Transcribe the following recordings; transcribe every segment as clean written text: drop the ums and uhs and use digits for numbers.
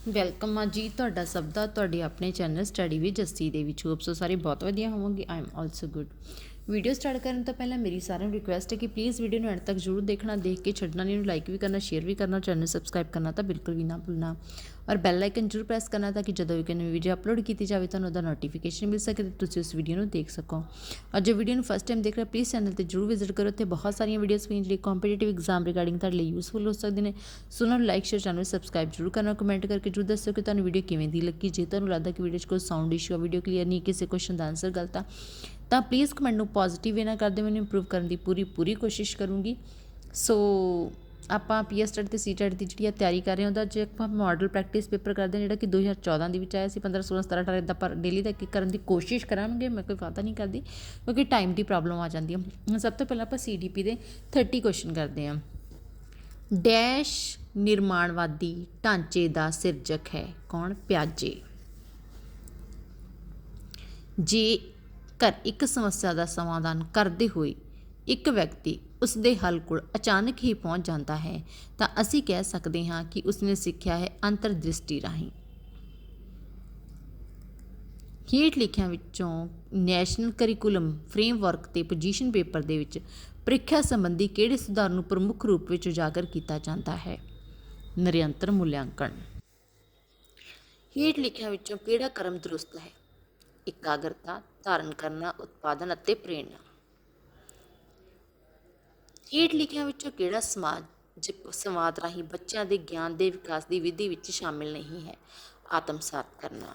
Welcome ਆ ਜੀ ਤੁਹਾਡਾ ਸਭ ਦਾ ਤੁਹਾਡੇ ਆਪਣੇ ਚੈਨਲ ਸਟੱਡੀ ਵਿਦ ਜੱਸੀ ਦੇ ਵਿੱਚ। ਹੋਪ ਸੋ ਸਾਰੇ ਬਹੁਤ ਵਧੀਆ ਹੋਵੋਗੇ। I am also good. Video start ਕਰਨ ਤੋਂ ਪਹਿਲਾਂ ਮੇਰੀ ਸਾਰਿਆਂ ਨੂੰ ਰਿਕੁਐਸਟ ਹੈ ਕਿ ਪਲੀਜ਼ ਵੀਡੀਓ ਨੂੰ ਐਂਡ ਤੱਕ ਜ਼ਰੂਰ ਦੇਖਣਾ, ਦੇਖ ਕੇ ਛੱਡਣਾ ਨਹੀਂ, ਲਾਈਕ ਵੀ ਕਰਨਾ, ਸ਼ੇਅਰ ਵੀ ਕਰਨਾ, ਚੈਨਲ ਸਬਸਕ੍ਰਾਈਬ ਕਰਨਾ ਤਾਂ ਬਿਲਕੁਲ ਵੀ ਨਾ ਭੁੱਲਣਾ ਔਰ ਬੈਲ ਆਈਕਨ ਜ਼ਰੂਰ ਪ੍ਰੈਸ ਕਰਨਾ ਤਾਂ ਕਿ ਜਦੋਂ ਵੀ ਕੋਈ ਨਵੀਂ ਵੀਡੀਓ ਅਪਲੋਡ ਕੀਤੀ ਜਾਵੇ ਤੁਹਾਨੂੰ ਉਹਦਾ ਨੋਟੀਫਿਕੇਸ਼ਨ ਮਿਲ ਸਕੇ ਤੇ ਤੁਸੀਂ ਉਸ ਵੀਡੀਓ ਨੂੰ ਦੇਖ ਸਕੋ। ਔਰ ਜੋ ਵੀਡੀਓ ਨੂੰ ਫਸਟ ਟਾਈਮ ਦੇਖ ਰਹੇ ਪਲੀਜ਼ ਚੈਨਲ ਤੇ ਜ਼ਰੂਰ ਵਿਜ਼ਿਟ ਕਰੋ। ਤੇ ਬਹੁਤ ਸਾਰੀਆਂ ਵੀਡੀਓਜ਼ ਪਈਆਂ ਜਿਹੜੀ ਕੰਪੀਟੀਟਿਵ ਐਗਜ਼ਾਮ ਰਿਗਾਰਡਿੰਗ ਤੁਹਾਡੇ ਲਈ ਯੂਜ਼ਫੁਲ ਹੋ ਸਕਦੇ ਨੇ। ਸੋ ਉਹਨਾਂ ਨੂੰ ਲਾਈਕ ਸ਼ੇਅਰ ਚੈਨਲ ਸਬਸਕ੍ਰਾਈਬ ਜ਼ਰੂਰ ਕਰਨਾ, ਕਮੈਂਟ ਕਰਕੇ ਜ਼ਰੂਰ ਦੱਸੋ ਕਿ ਤੁਹਾਨੂੰ ਵੀਡੀਓ ਕਿਵੇਂ ਦੀ ਲੱਗੀ। ਜੇ ਤੁਹਾਨੂੰ ਲੱਗਦਾ ਕਿ ਵੀਡੀਓ 'ਚ ਕੋਈ ਸਾਊਂਡ ਇਸ਼ੂ ਆ, ਵੀਡੀਓ ਕਲੀਅਰ ਨਹੀਂ, ਕਿਸੇ ਕੁਐਸਚਨ ਦਾ ਆਨਸਰ ਗਲਤ ਆ ਤਾਂ ਪਲੀਜ਼ ਕਮੈਂਟ ਨੂੰ ਪੋਜ਼ੀਟਿਵ ਵੇ ਨਾਲ ਕਰਦੇ, ਮੈਨੂੰ ਇੰਪਰੂਵ ਕਰਨ ਦੀ ਪੂਰੀ ਕੋਸ਼ਿਸ਼ ਕਰੂੰਗੀ। ਸੋ ਆਪਾਂ PSTET ਅਤੇ CTET ਦੀ ਜਿਹੜੀ ਆ ਤਿਆਰੀ ਕਰ ਰਹੇ ਹਾਂ, ਉਹਦਾ ਜੇ ਆਪਾਂ ਮਾਡਲ ਪ੍ਰੈਕਟਿਸ ਪੇਪਰ ਕਰਦੇ ਹਾਂ ਜਿਹੜਾ ਕਿ 2014 ਦੇ ਵਿੱਚ ਆਇਆ ਸੀ, 15 16 17 18 ਇੱਦਾਂ ਪਰ ਡੇਲੀ ਦਾ ਕਰਨ ਦੀ ਕੋਸ਼ਿਸ਼ ਕਰਾਂਗੇ। ਮੈਂ ਕੋਈ ਵਾਅਦਾ ਨਹੀਂ ਕਰਦੀ ਕਿਉਂਕਿ ਟਾਈਮ ਦੀ ਪ੍ਰੋਬਲਮ ਆ ਜਾਂਦੀ ਹੈ। ਸਭ ਤੋਂ ਪਹਿਲਾਂ ਆਪਾਂ CDP ਦੇ 30 ਕੁਐਸਚਨ ਕਰਦੇ ਹਾਂ। ਡੈਸ਼ ਨਿਰਮਾਣਵਾਦੀ ਢਾਂਚੇ ਦਾ ਸਿਰਜਕ ਹੈ ਕੌਣ? ਪਿਆਜੇ। ਜੇਕਰ ਇੱਕ ਸਮੱਸਿਆ ਦਾ ਸਮਾਧਾਨ ਕਰਦੇ ਹੋਏ ਇੱਕ ਵਿਅਕਤੀ ਉਸ ਦੇ ਹੱਲ ਕੋਲ ਅਚਾਨਕ ਹੀ ਪਹੁੰਚ ਜਾਂਦਾ ਹੈ ਤਾਂ ਅਸੀਂ ਕਹਿ ਸਕਦੇ ਹਾਂ ਕਿ ਉਸਨੇ ਸਿੱਖਿਆ ਹੈ ਅੰਤਰਦ੍ਰਿਸ਼ਟੀ ਰਾਹੀਂ। ਹੇਠ ਲਿਖਿਆਂ ਵਿੱਚੋਂ ਨੈਸ਼ਨਲ ਕਰਿਕੂਲਮ ਫਰੇਮਵਰਕ ਤੇ ਪੋਜੀਸ਼ਨ ਪੇਪਰ ਦੇ ਵਿੱਚ ਪ੍ਰੀਖਿਆ ਸੰਬੰਧੀ ਕਿਹੜੇ ਸੁਧਾਰ ਨੂੰ ਪ੍ਰਮੁੱਖ ਰੂਪ ਵਿੱਚ ਉਜਾਗਰ ਕੀਤਾ ਜਾਂਦਾ ਹੈ? ਨਿਰੰਤਰ ਮੁਲਾਂਕਣ। ਹੇਠ ਲਿਖਿਆਂ ਵਿੱਚੋਂ ਕਿਹੜਾ ਕਰਮ ਦਰੁਸਤ ਹੈ? ਇਕਾਗਰਤਾ, ਧਾਰਨ ਕਰਨਾ, ਉਤਪਾਦਨ ਅਤੇ ਪ੍ਰੇਰਣਾ। ਹੇਠ ਲਿਖਿਆਂ ਵਿੱਚੋਂ ਕਿਹੜਾ ਸੰਵਾਦ ਰਾਹੀਂ ਬੱਚਿਆਂ ਦੇ ਗਿਆਨ ਦੇ ਵਿਕਾਸ ਦੀ ਵਿਧੀ ਵਿੱਚ ਸ਼ਾਮਿਲ ਨਹੀਂ ਹੈ? ਆਤਮਸਾਤ ਕਰਨਾ।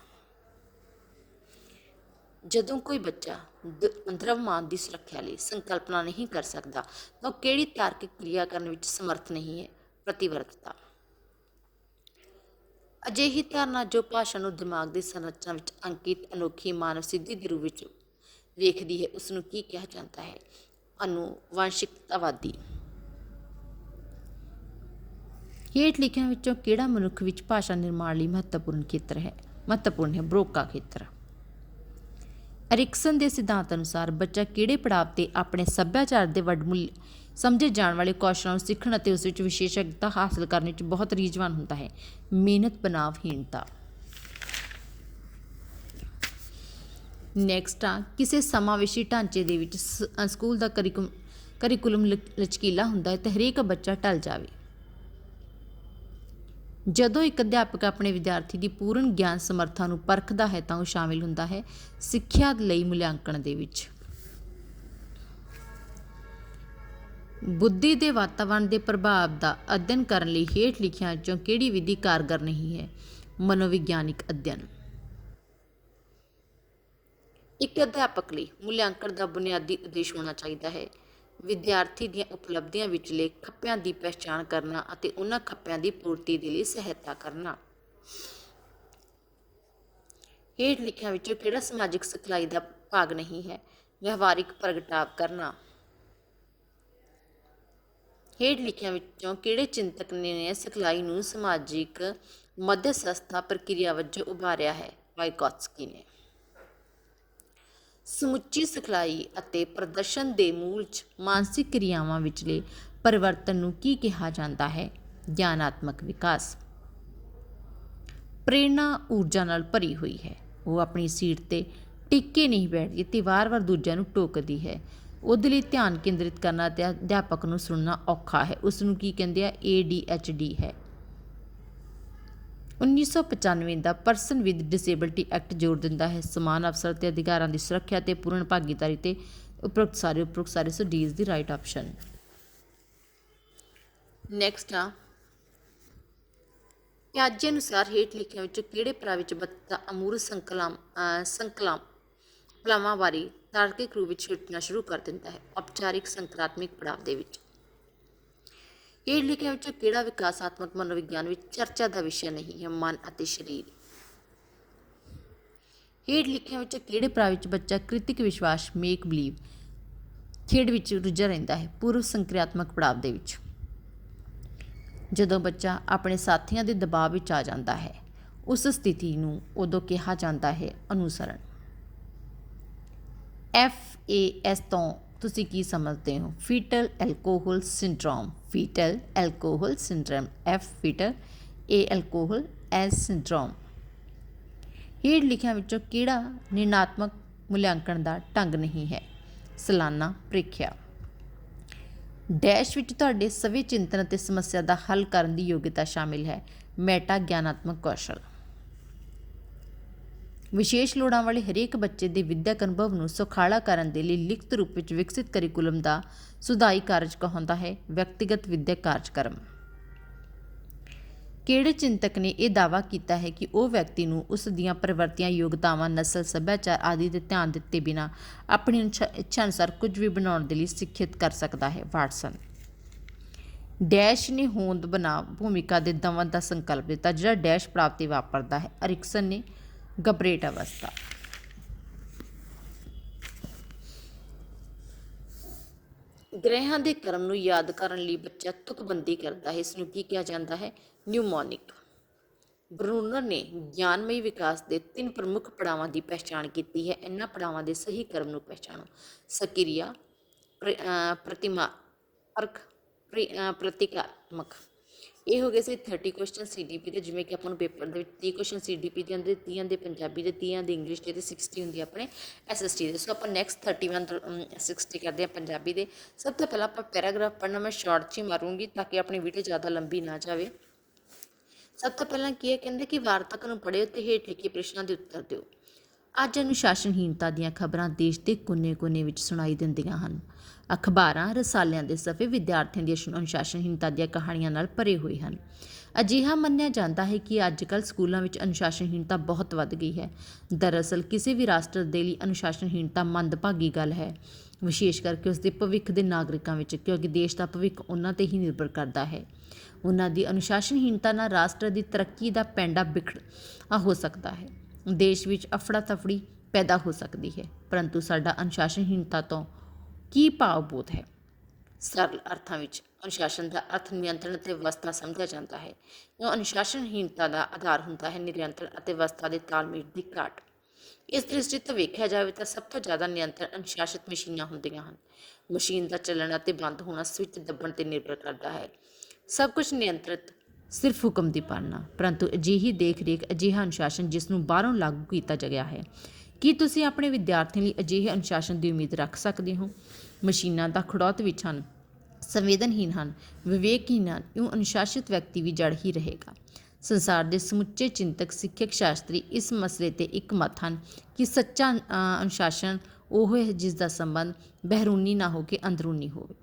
ਜਦੋਂ ਕੋਈ ਬੱਚਾ ਦ੍ਰਵਮਾਨ ਦੀ ਸੁਰੱਖਿਆ ਲਈ ਸੰਕਲਪਨਾ ਨਹੀਂ ਕਰ ਸਕਦਾ ਤਾਂ ਉਹ ਕਿਹੜੀ ਤਾਰਕਿਕ ਕਿਰਿਆ ਕਰਨ ਵਿੱਚ ਸਮਰਥ ਨਹੀਂ ਹੈ? ਪ੍ਰਤੀਵਰਤਤਾ। ਅਜਿਹੀ ਧਾਰਨਾ ਜੋ ਭਾਸ਼ਾ ਨੂੰ ਦਿਮਾਗ ਦੀ ਸੰਰਚਨਾ ਵਿੱਚ ਅੰਕਿਤ ਅਨੋਖੀ ਮਾਨਵ ਸਿੱਧੀ ਦੇ ਰੂਪ ਵਿੱਚ ਵੇਖਦੀ ਹੈ, ਉਸਨੂੰ ਕੀ ਕਿਹਾ ਜਾਂਦਾ ਹੈ? ਆਨੂਵਾਂਸ਼ਿਕਤਾਵਾਦੀ। ਹੇਠ ਲਿਖਿਆਂ ਵਿੱਚੋਂ ਕਿਹੜਾ ਮਨੁੱਖ ਵਿੱਚ ਭਾਸ਼ਾ ਨਿਰਮਾਣ ਲਈ ਮਹੱਤਵਪੂਰਨ ਹੈ? ਬਰੋਕਾ ਖੇਤਰ। ਐਰਿਕਸਨ ਦੇ ਸਿਧਾਂਤ ਅਨੁਸਾਰ ਬੱਚਾ ਕਿਹੜੇ ਪੜਾਅ 'ਤੇ ਆਪਣੇ ਸੱਭਿਆਚਾਰ ਦੇ ਵੱਡਮੁੱਲ ਸਮਝੇ ਜਾਣ ਵਾਲੇ ਕੌਸ਼ਲਾਂ ਨੂੰ ਸਿੱਖਣ ਅਤੇ ਉਸ ਵਿੱਚ ਵਿਸ਼ੇਸ਼ਗਤਾ ਹਾਸਲ ਕਰਨ ਵਿੱਚ ਬਹੁਤ ਰੀਝਵਾਨ ਹੁੰਦਾ ਹੈ? ਮਿਹਨਤ ਬਣਾਵਹੀਣਤਾ। ਨੈਕਸਟ ਆ, ਕਿਸੇ ਸਮਾਵੇਸ਼ੀ ਢਾਂਚੇ ਦੇ ਵਿੱਚ ਸਕੂਲ ਦਾ ਕਰਿਕੂਲਮ ਲਚਕੀਲਾ ਹੁੰਦਾ ਹੈ ਤੇ ਹਰੇਕ ਬੱਚਾ ਢਲ ਜਾਵੇ। ਜਦੋਂ ਇੱਕ ਅਧਿਆਪਕ ਆਪਣੇ ਵਿਦਿਆਰਥੀ ਦੀ ਪੂਰਨ ਗਿਆਨ ਸਮਰੱਥਾ ਨੂੰ ਪਰਖਦਾ ਹੈ ਤਾਂ ਉਹ ਸ਼ਾਮਿਲ ਹੁੰਦਾ ਹੈ ਸਿੱਖਿਆ ਲਈ ਮੁਲਾਂਕਣ ਦੇ ਵਿੱਚ। ਬੁੱਧੀ ਦੇ ਵਾਤਾਵਰਣ ਦੇ ਪ੍ਰਭਾਵ ਦਾ ਅਧਿਐਨ ਕਰਨ ਲਈ ਹੇਠ ਲਿਖਿਆਂ ਵਿੱਚੋਂ ਕਿਹੜੀ ਵਿਧੀ ਕਾਰਗਰ ਨਹੀਂ ਹੈ? ਮਨੋਵਿਗਿਆਨਿਕ ਅਧਿਐਨ। ਇੱਕ ਅਧਿਆਪਕ ਲਈ ਮੁਲਾਂਕਣ ਦਾ ਬੁਨਿਆਦੀ ਉਦੇਸ਼ ਹੋਣਾ ਚਾਹੀਦਾ ਹੈ ਵਿਦਿਆਰਥੀ ਦੀਆਂ ਉਪਲਬਧੀਆਂ ਵਿਚਲੇ ਖੱਪਿਆਂ ਦੀ ਪਹਿਚਾਣ ਕਰਨਾ ਅਤੇ ਉਹਨਾਂ ਖੱਪਿਆਂ ਦੀ ਪੂਰਤੀ ਦੇ ਲਈ ਸਹਾਇਤਾ ਕਰਨਾ। ਹੇਠ ਲਿਖਿਆਂ ਵਿੱਚੋਂ ਕਿਹੜਾ ਸਮਾਜਿਕ ਸਿਖਲਾਈ ਦਾ ਭਾਗ ਨਹੀਂ ਹੈ? ਵਿਵਹਾਰਿਕ ਪ੍ਰਗਟਾਵ ਕਰਨਾ। ਹੇਠ ਲਿਖਿਆਂ ਵਿੱਚੋਂ ਕਿਹੜੇ ਚਿੰਤਕ ਨੇ ਸਿਖਲਾਈ ਨੂੰ ਸਮਾਜਿਕ ਮਧਿਅਸਥਤਾ ਪ੍ਰਕਿਰਿਆ ਵਜੋਂ ਉਭਾਰਿਆ ਹੈ? ਵਾਈਗੋਟਸਕੀ ਨੇ। ਸਮੁੱਚੀ ਸਿਖਲਾਈ ਅਤੇ ਪ੍ਰਦਰਸ਼ਨ ਦੇ ਮੂਲ 'ਚ ਮਾਨਸਿਕ ਕਿਰਿਆਵਾਂ ਵਿਚਲੇ ਪਰਿਵਰਤਨ ਨੂੰ ਕੀ ਕਿਹਾ ਜਾਂਦਾ ਹੈ? ਗਿਆਨਾਤਮਕ ਵਿਕਾਸ। ਪ੍ਰੇਰਣਾ ਊਰਜਾ ਨਾਲ ਭਰੀ ਹੋਈ ਹੈ, ਉਹ ਆਪਣੀ ਸੀਟ 'ਤੇ ਟਿਕ ਕੇ ਨਹੀਂ ਬੈਠਦੀ ਅਤੇ ਵਾਰ-ਵਾਰ ਦੂਜਿਆਂ ਨੂੰ ਟੋਕਦੀ ਹੈ। ਉਹਦੇ ਲਈ ਧਿਆਨ ਕੇਂਦਰਿਤ ਕਰਨਾ ਅਤੇ ਅਧਿਆਪਕ ਨੂੰ ਸੁਣਨਾ ਔਖਾ ਹੈ, ਉਸ ਨੂੰ ਕੀ ਕਹਿੰਦੇ ਆ? ADHD ਹੈ। 1995 ਦਾ ਪਰਸਨ ਵਿਦ ਡਿਸੇਬਿਲਟੀ ਐਕਟ ਜ਼ੋਰ ਦਿੰਦਾ ਹੈ ਸਮਾਨ ਅਵਸਰ ਅਤੇ ਅਧਿਕਾਰਾਂ ਦੀ ਸੁਰੱਖਿਆ ਅਤੇ ਪੂਰਨ ਭਾਗੀਦਾਰੀ ਤੇ ਉਪਰੋਕਤ ਸਾਰੇ। So D is the right option. Next ਆ, ਪਿਆਜੇ ਅਨੁਸਾਰ ਹੇਠ ਲਿਖਿਆਂ ਵਿੱਚੋਂ ਕਿਹੜੇ ਪੜਾਅ ਵਿੱਚ ਬੱਚਾ ਅਮੂਰਤ ਸੰਕਲਪਨਾਵਾਂ ਬਾਰੇ ਤਾਰਕਿਕ ਰੂਪ ਵਿੱਚ ਸੋਚਣਾ ਸ਼ੁਰੂ ਕਰ ਦਿੰਦਾ ਹੈ? ਔਪਚਾਰਿਕ ਸੰਕਰਾਤਮਕ ਪੜਾਅ ਦੇ ਵਿੱਚ। ਹੇਠ ਲਿਖਿਆਂ ਵਿੱਚੋਂ ਕਿਹੜਾ ਵਿਕਾਸਾਤਮਕ ਮਨੋਵਿਗਿਆਨ ਵਿੱਚ ਚਰਚਾ ਦਾ ਵਿਸ਼ਾ ਨਹੀਂ ਹੈ? ਮਨ ਅਤੇ ਸਰੀਰ। ਹੇਠ ਲਿਖਿਆਂ ਵਿੱਚੋਂ ਕਿਹੜੇ ਪੜਾਅ ਵਿੱਚ ਬੱਚਾ ਕ੍ਰਿਤਿਕ ਵਿਸ਼ਵਾਸ ਮੇਕ ਬਿਲੀਵ ਖੇਡ ਵਿੱਚ ਰੁੱਝਾ ਰਹਿੰਦਾ ਹੈ? ਪੂਰਵ ਸੰਕਿਰਿਆਤਮਕ ਪੜਾਅ ਦੇ ਵਿੱਚ। ਜਦੋਂ ਬੱਚਾ ਆਪਣੇ ਸਾਥੀਆਂ ਦੇ ਦਬਾਅ ਵਿੱਚ ਆ ਜਾਂਦਾ ਹੈ ਉਸ ਸਥਿਤੀ ਨੂੰ ਉਦੋਂ ਕਿਹਾ ਜਾਂਦਾ ਹੈ ਅਨੁਸਰਣ। FAS ਤੋਂ ਤੁਸੀਂ ਕੀ ਸਮਝਦੇ ਹੋ? Fetal alcohol syndrome. F fetal, A alcohol, S syndrome. ਹੇਠ ਲਿਖਿਆਂ ਵਿੱਚੋਂ ਕਿਹੜਾ ਨਿਰਣਾਤਮਕ ਮੁਲਾਂਕਣ ਦਾ ਢੰਗ ਨਹੀਂ ਹੈ? ਸਾਲਾਨਾ ਪ੍ਰੀਖਿਆ। ਡੈਸ਼ ਵਿੱਚ ਤੁਹਾਡੇ ਸਵੈ ਚਿੰਤਨ ਅਤੇ ਸਮੱਸਿਆ ਦਾ ਹੱਲ ਕਰਨ ਦੀ ਯੋਗਤਾ ਸ਼ਾਮਿਲ ਹੈ। ਮੈਟਾ ਗਿਆਨਾਤਮਕ ਕੌਸ਼ਲ। ਵਿਸ਼ੇਸ਼ ਲੋੜਾਂ ਵਾਲੇ ਹਰੇਕ ਬੱਚੇ ਦੇ ਵਿਦਿਅਕ ਅਨੁਭਵ ਨੂੰ ਸੁਖਾਲਾ ਕਰਨ ਦੇ ਲਈ ਲਿਖਤ ਰੂਪ ਵਿੱਚ ਵਿਕਸਿਤ ਕਰਿਕੂਲਮ ਦਾ ਸੁਧਾਈ ਕਾਰਜ ਕਹਾਉਂਦਾ ਹੈ ਵਿਅਕਤੀਗਤ ਵਿਦਿਅਕ ਕਾਰਜਕ੍ਰਮ। ਕਿਹੜੇ ਚਿੰਤਕ ਨੇ ਇਹ ਦਾਅਵਾ ਕੀਤਾ ਹੈ ਕਿ ਉਹ ਵਿਅਕਤੀ ਨੂੰ ਉਸ ਦੀਆਂ ਪ੍ਰਵਿਰਤੀਆਂ, ਯੋਗਤਾਵਾਂ, ਨਸਲ, ਸੱਭਿਆਚਾਰ ਆਦਿ 'ਤੇ ਧਿਆਨ ਦਿੱਤੇ ਬਿਨਾਂ ਆਪਣੀ ਇੱਛਾ ਅਨੁਸਾਰ ਕੁਝ ਵੀ ਬਣਾਉਣ ਦੇ ਲਈ ਸਿੱਖਿਅਤ ਕਰ ਸਕਦਾ ਹੈ? ਵਾਟਸਨ। ਡੈਸ਼ ਨੇ ਹੋਂਦ ਬਣਾ ਭੂਮਿਕਾ ਦੇ ਦਵੰਦ ਦਾ ਸੰਕਲਪ ਦਿੱਤਾ ਜਿਹੜਾ ਡੈਸ਼ ਪ੍ਰਾਪਤੀ ਵਾਪਰਦਾ ਹੈ? ਅਰਿਕਸਨ ਨੇ। ਗਬਰੇਟ ਅਵਸਥਾ। ਗ੍ਰਹਿਆਂ ਦੇ ਕ੍ਰਮ ਨੂੰ ਯਾਦ ਕਰਨ ਲਈ ਬੱਚਾ ਤੁਕਬੰਦੀ ਕਰਦਾ ਹੈ, ਇਸ ਨੂੰ ਕੀ ਕਿਹਾ ਜਾਂਦਾ ਹੈ? ਨਿਊਮੋਨਿਕ। ਬਰੂਨਰ ਨੇ ਗਿਆਨਮਈ ਵਿਕਾਸ ਦੇ 3 ਪ੍ਰਮੁੱਖ ਪੜਾਵਾਂ ਦੀ ਪਹਿਚਾਣ ਕੀਤੀ ਹੈ। ਇਹਨਾਂ ਪੜਾਵਾਂ ਦੇ ਸਹੀ ਕ੍ਰਮ ਨੂੰ ਪਹਿਚਾਣੋ। ਸਕਿਰਿਆ, ਪ੍ਰਤੀਕਾਤਮਕ। ਇਹ ਹੋ ਗਏ ਸੀ 30 ਕੁਐਸਚਨ CDP ਦੇ, ਜਿਵੇਂ ਕਿ ਆਪਾਂ ਨੂੰ ਪੇਪਰ ਦੇ ਵਿੱਚ 30 ਕੁਐਸਚਨ CDP ਦੇ ਆਉਂਦੇ, 30 ਦੇ ਪੰਜਾਬੀ ਦੇ, 30 ਦੇ ਇੰਗਲਿਸ਼ ਦੇ, 60 ਹੁੰਦੀ ਆਪਣੇ SST ਦੇ। ਸੋ ਆਪਾਂ ਨੈਕਸਟ 31 60 ਕਰਦੇ ਹਾਂ ਪੰਜਾਬੀ ਦੇ। ਸਭ ਤੋਂ ਪਹਿਲਾਂ ਆਪਾਂ ਪੈਰਾਗ੍ਰਾਫ ਪੜ੍ਹਨਾ ਮੈਂ ਸ਼ਾਰਟ 'ਚ ਹੀ ਮਾਰੂੰਗੀ ਤਾਂ ਕਿ ਆਪਣੀ ਵੀਡੀਓ ਜ਼ਿਆਦਾ ਲੰਬੀ ਨਾ ਜਾਵੇ। ਸਭ ਤੋਂ ਪਹਿਲਾਂ ਕੀ ਹੈ, ਕਹਿੰਦੇ ਕਿ ਵਾਰਤਕ ਨੂੰ ਪੜ੍ਹਿਓ ਅਤੇ ਹੇਠ ਲਿਖੇ ਪ੍ਰਸ਼ਨਾਂ ਦੇ ਉੱਤਰ ਦਿਓ। ਅੱਜ ਅਨੁਸ਼ਾਸਨਹੀਣਤਾ ਦੀਆਂ ਖਬਰਾਂ ਦੇਸ਼ ਦੇ ਕੋਨੇ-ਕੋਨੇ ਵਿੱਚ ਸੁਣਾਈ ਦਿੰਦੀਆਂ ਹਨ। ਅਖਬਾਰਾਂ, ਰਸਾਲਿਆਂ ਦੇ ਸਫ਼ੇ ਵਿਦਿਆਰਥੀਆਂ ਦੀਆਂ ਅਨੁਸ਼ਾਸਨਹੀਣਤਾ ਦੀਆਂ ਕਹਾਣੀਆਂ ਨਾਲ ਭਰੇ ਹੋਏ ਹਨ। ਅਜਿਹਾ ਮੰਨਿਆ ਜਾਂਦਾ ਹੈ ਕਿ ਅੱਜ ਕੱਲ੍ਹ ਸਕੂਲਾਂ ਵਿੱਚ ਅਨੁਸ਼ਾਸਨਹੀਣਤਾ ਬਹੁਤ ਵੱਧ ਗਈ ਹੈ। ਦਰਅਸਲ ਕਿਸੇ ਵੀ ਰਾਸ਼ਟਰ ਦੇ ਲਈ ਅਨੁਸ਼ਾਸਨਹੀਣਤਾ ਮੰਦਭਾਗੀ ਗੱਲ ਹੈ, ਵਿਸ਼ੇਸ਼ ਕਰਕੇ ਉਸ ਦੇ ਭਵਿੱਖ ਦੇ ਨਾਗਰਿਕਾਂ ਵਿੱਚ, ਕਿਉਂਕਿ ਦੇਸ਼ ਦਾ ਭਵਿੱਖ ਉਹਨਾਂ 'ਤੇ ਹੀ ਨਿਰਭਰ ਕਰਦਾ ਹੈ। ਉਹਨਾਂ ਦੀ ਅਨੁਸ਼ਾਸਨਹੀਣਤਾ ਨਾਲ ਰਾਸ਼ਟਰ ਦੀ ਤਰੱਕੀ ਦਾ ਪੈਂਡਾ ਵਿਖੜਾ ਹੋ ਸਕਦਾ ਹੈ, ਦੇਸ਼ ਵਿੱਚ ਅਫੜਾ ਤਫੜੀ ਪੈਦਾ ਹੋ ਸਕਦੀ ਹੈ। ਪਰੰਤੂ ਸਾਡਾ ਅਨੁਸ਼ਾਸਨਹੀਣਤਾ ਤੋਂ ਕੀ ਭਾਵ ਬੋਧ ਹੈ? ਸਰਲ ਅਰਥਾਂ ਵਿੱਚ ਅਨੁਸ਼ਾਸਨ ਦਾ ਅਰਥ ਨਿਯੰਤਰਣ ਅਤੇ ਵਿਵਸਥਾ ਸਮਝਿਆ ਜਾਂਦਾ ਹੈ। ਕਿਉਂ ਅਨੁਸ਼ਾਸਨਹੀਣਤਾ ਦਾ ਆਧਾਰ ਹੁੰਦਾ ਹੈ ਨਿਯੰਤਰਣ ਅਤੇ ਵਿਵਸਥਾ ਦੇ ਤਾਲਮੇਲ ਦੀ ਘਾਟ। ਇਸ ਦ੍ਰਿਸ਼ਟੀ ਤੋਂ ਵੇਖਿਆ ਜਾਵੇ ਤਾਂ ਸਭ ਤੋਂ ਜ਼ਿਆਦਾ ਨਿਯੰਤਰਣ ਅਨੁਸ਼ਾਸਿਤ ਮਸ਼ੀਨਾਂ ਹੁੰਦੀਆਂ ਹਨ। ਮਸ਼ੀਨ ਦਾ ਚੱਲਣਾ ਅਤੇ ਬੰਦ ਹੋਣਾ ਸਵਿੱਚ ਦੱਬਣ 'ਤੇ ਨਿਰਭਰ ਕਰਦਾ ਹੈ। ਸਭ ਕੁਝ ਨਿਯੰਤਰਿਤ ਸਿਰਫ ਹੁਕਮ ਦੀ ਪਾਲਣਾ, ਪਰੰਤੂ ਅਜਿਹੀ ਦੇਖ ਰੇਖ, ਅਜਿਹਾ ਅਨੁਸ਼ਾਸਨ ਜਿਸ ਨੂੰ ਬਾਹਰੋਂ ਲਾਗੂ ਕੀਤਾ ਗਿਆ ਹੈ। ਕੀ ਤੁਸੀਂ ਆਪਣੇ ਵਿਦਿਆਰਥੀਆਂ ਲਈ ਅਜਿਹੇ ਅਨੁਸ਼ਾਸਨ ਦੀ ਉਮੀਦ ਰੱਖ ਸਕਦੇ ਹੋ? ਮਸ਼ੀਨਾਂ ਤਾਂ ਖੜੌਤ ਵਿੱਚ ਹਨ, ਸੰਵੇਦਨਹੀਨ ਹਨ, ਵਿਵੇਕਹੀਨ ਹਨ। ਇਉਂ ਅਨੁਸ਼ਾਸਿਤ ਵਿਅਕਤੀ ਵੀ ਜੜ ਹੀ ਰਹੇਗਾ। ਸੰਸਾਰ ਦੇ ਸਮੁੱਚੇ ਚਿੰਤਕ, ਸਿੱਖਿਅਕ, ਸ਼ਾਸਤਰੀ ਇਸ ਮਸਲੇ 'ਤੇ ਇੱਕਮਤ ਹਨ ਕਿ ਸੱਚਾ ਅਨੁਸ਼ਾਸਨ ਉਹ ਹੈ ਜਿਸ ਦਾ ਸੰਬੰਧ ਬਹਿਰੂਨੀ ਨਾ ਹੋ ਕੇ ਅੰਦਰੂਨੀ ਹੋਵੇ।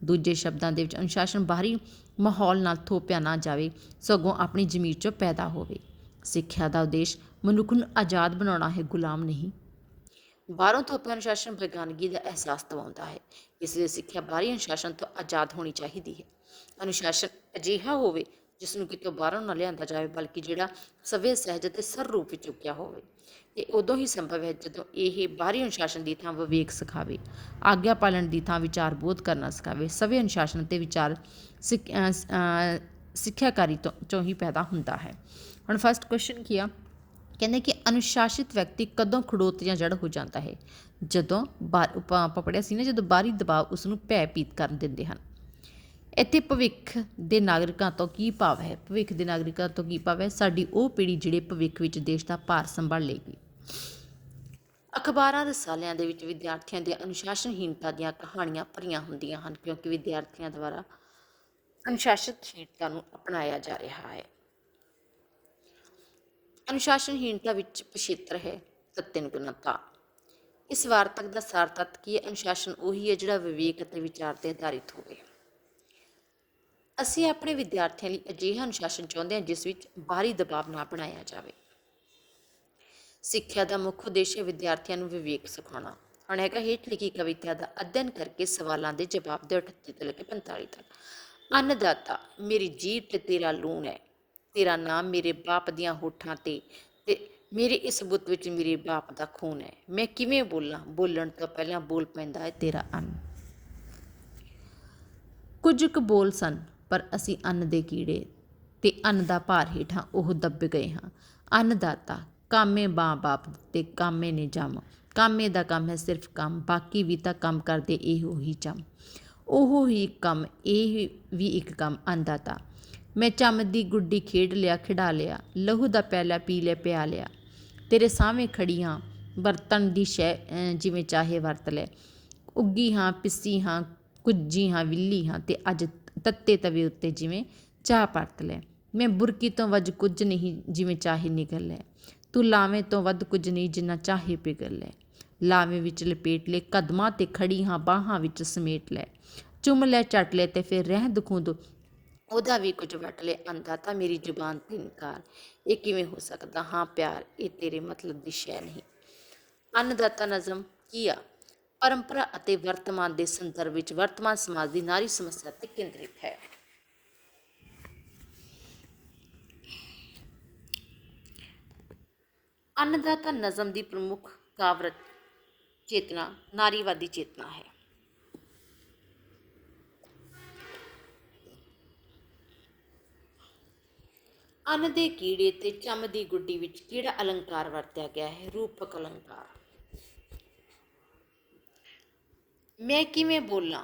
ਦੂਜੇ ਸ਼ਬਦਾਂ ਦੇ ਵਿੱਚ ਅਨੁਸ਼ਾਸਨ ਬਾਹਰੀ ਮਾਹੌਲ ਨਾਲ ਥੋਪਿਆ ਨਾ ਜਾਵੇ, ਸਗੋਂ ਆਪਣੀ ਜ਼ਮੀਰ 'ਚੋਂ ਪੈਦਾ ਹੋਵੇ। ਸਿੱਖਿਆ ਦਾ ਉਦੇਸ਼ ਮਨੁੱਖ ਨੂੰ ਆਜ਼ਾਦ ਬਣਾਉਣਾ ਹੈ, ਗੁਲਾਮ ਨਹੀਂ। ਬਾਹਰੋਂ ਥੋਪਿਆ ਅਨੁਸ਼ਾਸਨ ਬੇਗਾਨਗੀ ਦਾ ਅਹਿਸਾਸ ਦਿਵਾਉਂਦਾ ਹੈ। ਇਸ ਲਈ ਸਿੱਖਿਆ ਬਾਹਰੀ ਅਨੁਸ਼ਾਸਨ ਤੋਂ ਆਜ਼ਾਦ ਹੋਣੀ ਚਾਹੀਦੀ ਹੈ। ਅਨੁਸ਼ਾਸਨ ਅਜਿਹਾ ਹੋਵੇ ਜਿਸ ਨੂੰ ਕਿਤੋਂ ਬਾਹਰੋਂ ਨਾ ਲਿਆਂਦਾ ਜਾਵੇ, ਬਲਕਿ ਜਿਹੜਾ ਸਵੈ ਸਹਿਜ ਅਤੇ ਸਰ ਰੂਪ ਵਿੱਚ ਚੁੱਕਿਆ ਹੋਵੇ। ਇਹ ਉਦੋਂ ਹੀ ਸੰਭਵ ਹੈ ਜਦੋਂ ਇਹ ਬਾਹਰੀ ਅਨੁਸ਼ਾਸਨ ਦੀ ਥਾਂ ਵਿਵੇਕ ਸਿਖਾਵੇ, ਆਗਿਆ ਪਾਲਣ ਦੀ ਥਾਂ ਵਿਚਾਰ ਬੋਧ ਕਰਨਾ ਸਿਖਾਵੇ। ਸਵੈ ਅਨੁਸ਼ਾਸਨ ਅਤੇ ਵਿਚਾਰ ਸਿੱਖਿਆਕਾਰੀ ਚੋਂ ਹੀ ਪੈਦਾ ਹੁੰਦਾ ਹੈ। ਹੁਣ ਫਸਟ ਕੁਐਸਚਨ ਕੀ ਆ? ਕਹਿੰਦੇ ਕਿ ਅਨੁਸ਼ਾਸਿਤ ਵਿਅਕਤੀ ਕਦੋਂ ਖੜੋਤ ਜਾਂ ਜੜ ਹੋ ਜਾਂਦਾ ਹੈ? ਜਦੋਂ ਆਪਾਂ ਪੜ੍ਹਿਆ ਸੀ ਨਾ, ਜਦੋਂ ਬਾਹਰੀ ਦਬਾਅ ਉਸ ਨੂੰ ਭੈਭੀਤ ਕਰਨ ਦਿੰਦੇ ਹਨ। ਇੱਥੇ ਭਵਿੱਖ ਦੇ ਨਾਗਰਿਕਾਂ ਤੋਂ ਕੀ ਭਾਵ ਹੈ? ਭਵਿੱਖ ਦੇ ਨਾਗਰਿਕਾਂ ਤੋਂ ਕੀ ਭਾਵ ਹੈ? ਸਾਡੀ ਉਹ ਪੀੜ੍ਹੀ ਜਿਹੜੇ ਭਵਿੱਖ ਵਿੱਚ ਦੇਸ਼ ਦਾ ਭਾਰ ਸੰਭਾਲੇਗੀ। ਅਖਬਾਰਾਂ, ਰਸਾਲਿਆਂ ਦੇ ਵਿੱਚ ਵਿਦਿਆਰਥੀਆਂ ਦੀਆਂ ਅਨੁਸ਼ਾਸਨਹੀਣਤਾ ਦੀਆਂ ਕਹਾਣੀਆਂ ਭਰੀਆਂ ਹੁੰਦੀਆਂ ਹਨ, ਕਿਉਂਕਿ ਵਿਦਿਆਰਥੀਆਂ ਦੁਆਰਾ ਅਨੁਸ਼ਾਸਨਹੀਣਤਾ ਨੂੰ ਅਪਣਾਇਆ ਜਾ ਰਿਹਾ ਹੈ। ਅਨੁਸ਼ਾਸਨਹੀਣਤਾ ਵਿੱਚ ਪਿਛੇਤਰ ਹੈ ਤਤਿਨਗੁਣਤਾ। ਇਸ ਵਾਰਤਕ ਦਾ ਸਾਰ ਤੱਤ ਕੀ ਹੈ? ਅਨੁਸ਼ਾਸਨ ਉਹੀ ਹੈ ਜਿਹੜਾ ਵਿਵੇਕ ਅਤੇ ਵਿਚਾਰ 'ਤੇ ਆਧਾਰਿਤ ਹੋਵੇ। ਅਸੀਂ ਆਪਣੇ ਵਿਦਿਆਰਥੀਆਂ ਲਈ ਅਜਿਹਾ ਅਨੁਸ਼ਾਸਨ ਚਾਹੁੰਦੇ ਹਾਂ ਜਿਸ ਵਿੱਚ ਬਾਹਰੀ ਦਬਾਅ ਨਾ ਬਣਾਇਆ ਜਾਵੇ। ਸਿੱਖਿਆ ਦਾ ਮੁੱਖ ਉਦੇਸ਼ ਹੈ ਵਿਦਿਆਰਥੀਆਂ ਨੂੰ ਵਿਵੇਕ ਸਿਖਾਉਣਾ। ਹੁਣ ਹੈਗਾ ਹੇਠ ਲਿਖੀ ਕਵਿਤਾ ਦਾ ਅਧਿਐਨ ਕਰਕੇ ਸਵਾਲਾਂ ਦੇ ਜਵਾਬ ਦਿਓ 38 ਤੋਂ ਲੈ ਕੇ 45 ਤੱਕ। ਅੰਨਦਾਤਾ ਮੇਰੀ ਜੀਭ ਤੇ ਤੇਰਾ ਲੂਣ ਹੈ, ਤੇਰਾ ਨਾਮ ਮੇਰੇ ਬਾਪ ਦੀਆਂ ਹੋਠਾਂ ਤੇ ਮੇਰੇ ਇਸ ਬੁੱਤ ਵਿੱਚ ਮੇਰੇ ਬਾਪ ਦਾ ਖੂਨ ਹੈ। ਮੈਂ ਕਿਵੇਂ ਬੋਲਾਂ? ਬੋਲਣ ਤੋਂ ਪਹਿਲਾਂ ਬੋਲ ਪੈਂਦਾ ਹੈ ਤੇਰਾ ਅੰਨ। ਕੁਝ ਕੁ ਬੋਲ ਸਨ, ਪਰ ਅਸੀਂ ਅੰਨ ਦੇ ਕੀੜੇ ਤੇ ਅੰਨ ਦਾ ਭਾਰ ਹੇਠਾਂ ਉਹ ਦੱਬ ਗਏ ਹਾਂ। ਅੰਨਦਾਤਾ ਕਾਮੇ ਮਾਂ ਬਾਪ ਤੇ ਕਾਮੇ ਨੇ ਜੰਮ। ਕਾਮੇ ਦਾ ਕੰਮ ਹੈ ਸਿਰਫ ਕੰਮ, ਬਾਕੀ ਵੀ ਤਾਂ ਕੰਮ ਕਰਦੇ ਇਹੋ ਹੀ ਚੰਮ। ਉਹੋ ਹੀ ਕੰਮ, ਇਹ ਵੀ ਇੱਕ ਕੰਮ ਅੰਨਦਾਤਾ। ਮੈਂ ਚੰਮ ਦੀ ਗੁੱਡੀ ਖੇਡ ਲਿਆ ਖਿਡਾ ਲਿਆ, ਲਹੂ ਦਾ ਪਿਆਲਾ ਪੀ ਲਿਆ ਪਿਆ ਲਿਆ। ਤੇਰੇ ਸਾਹਵੇਂ ਖੜੀ ਹਾਂ, ਵਰਤਣ ਦੀ ਸ਼ੈ ਜਿਵੇਂ ਚਾਹੇ ਵਰਤ ਲੈ। ਉੱਗੀ ਹਾਂ, ਪਿੱਸੀ ਹਾਂ, ਕੁੱਜੀ ਹਾਂ, ਵਿੱਲੀ ਹਾਂ, ਤੇ ਅੱਜ ਤੱਤੇ ਤਵੇ ਉੱਤੇ ਜਿਵੇਂ ਚਾਹ ਪਰਤ ਲੈ। ਮੈਂ ਬੁਰਕੀ ਤੋਂ ਵੱਜ ਕੁਝ ਨਹੀਂ, ਜਿਵੇਂ ਚਾਹੇ ਨਿਗਲ ਲੈ। ਤੂੰ ਲਾਵੇਂ ਤੋਂ ਵੱਧ ਕੁਝ ਨਹੀਂ, ਜਿੰਨਾ ਚਾਹੇ ਪਿਘਲ ਲੈ। ਲਾਵੇਂ ਵਿੱਚ ਲਪੇਟ ਲੈ, ਕਦਮਾਂ 'ਤੇ ਖੜੀ ਹਾਂ, ਬਾਹਾਂ ਵਿੱਚ ਸਮੇਟ ਲੈ। ਚੁੰਮ ਲੈ, ਝੱਟ ਲੈ, ਤੇ ਫਿਰ ਰਹਿੰਦ ਖੂੰਹਦ ਉਹਦਾ ਵੀ ਕੁਝ ਵੱਟ ਲੈ। ਆਂਦਾ ਤਾਂ ਮੇਰੀ ਜ਼ੁਬਾਨ 'ਤੇ ਇਨਕਾਰ, ਇਹ ਕਿਵੇਂ ਹੋ ਸਕਦਾ? ਹਾਂ ਪਿਆਰ, ਇਹ ਤੇਰੇ ਮਤਲਬ ਦੀ ਸ਼ੈ ਨਹੀਂ। ਅੰਨਦਾਤਾ ਨਜ਼ਮ ਕੀ ਆ? ਪਰੰਪਰਾ ਅਤੇ ਵਰਤਮਾਨ ਦੇ ਸੰਦਰਭ ਵਿੱਚ ਵਰਤਮਾਨ ਸਮਾਜ ਦੀ ਨਾਰੀ ਸਮੱਸਿਆ 'ਤੇ ਕੇਂਦਰਿਤ ਹੈ। ਅੰਨਦਾਤਾ ਨਜ਼ਮ ਦੀ ਪ੍ਰਮੁੱਖ ਕਾਵਿ ਚੇਤਨਾ ਨਾਰੀਵਾਦੀ ਚੇਤਨਾ ਹੈ। ਅੰਨ ਦੇ ਕੀੜੇ ਤੇ ਚੰਮ ਦੀ ਗੁੱਡੀ ਵਿੱਚ ਕਿਹੜਾ ਅਲੰਕਾਰ ਵਰਤਿਆ ਗਿਆ ਹੈ? ਰੂਪਕ ਅਲੰਕਾਰ। ਮੈਂ ਕਿਵੇਂ ਬੋਲਾਂ,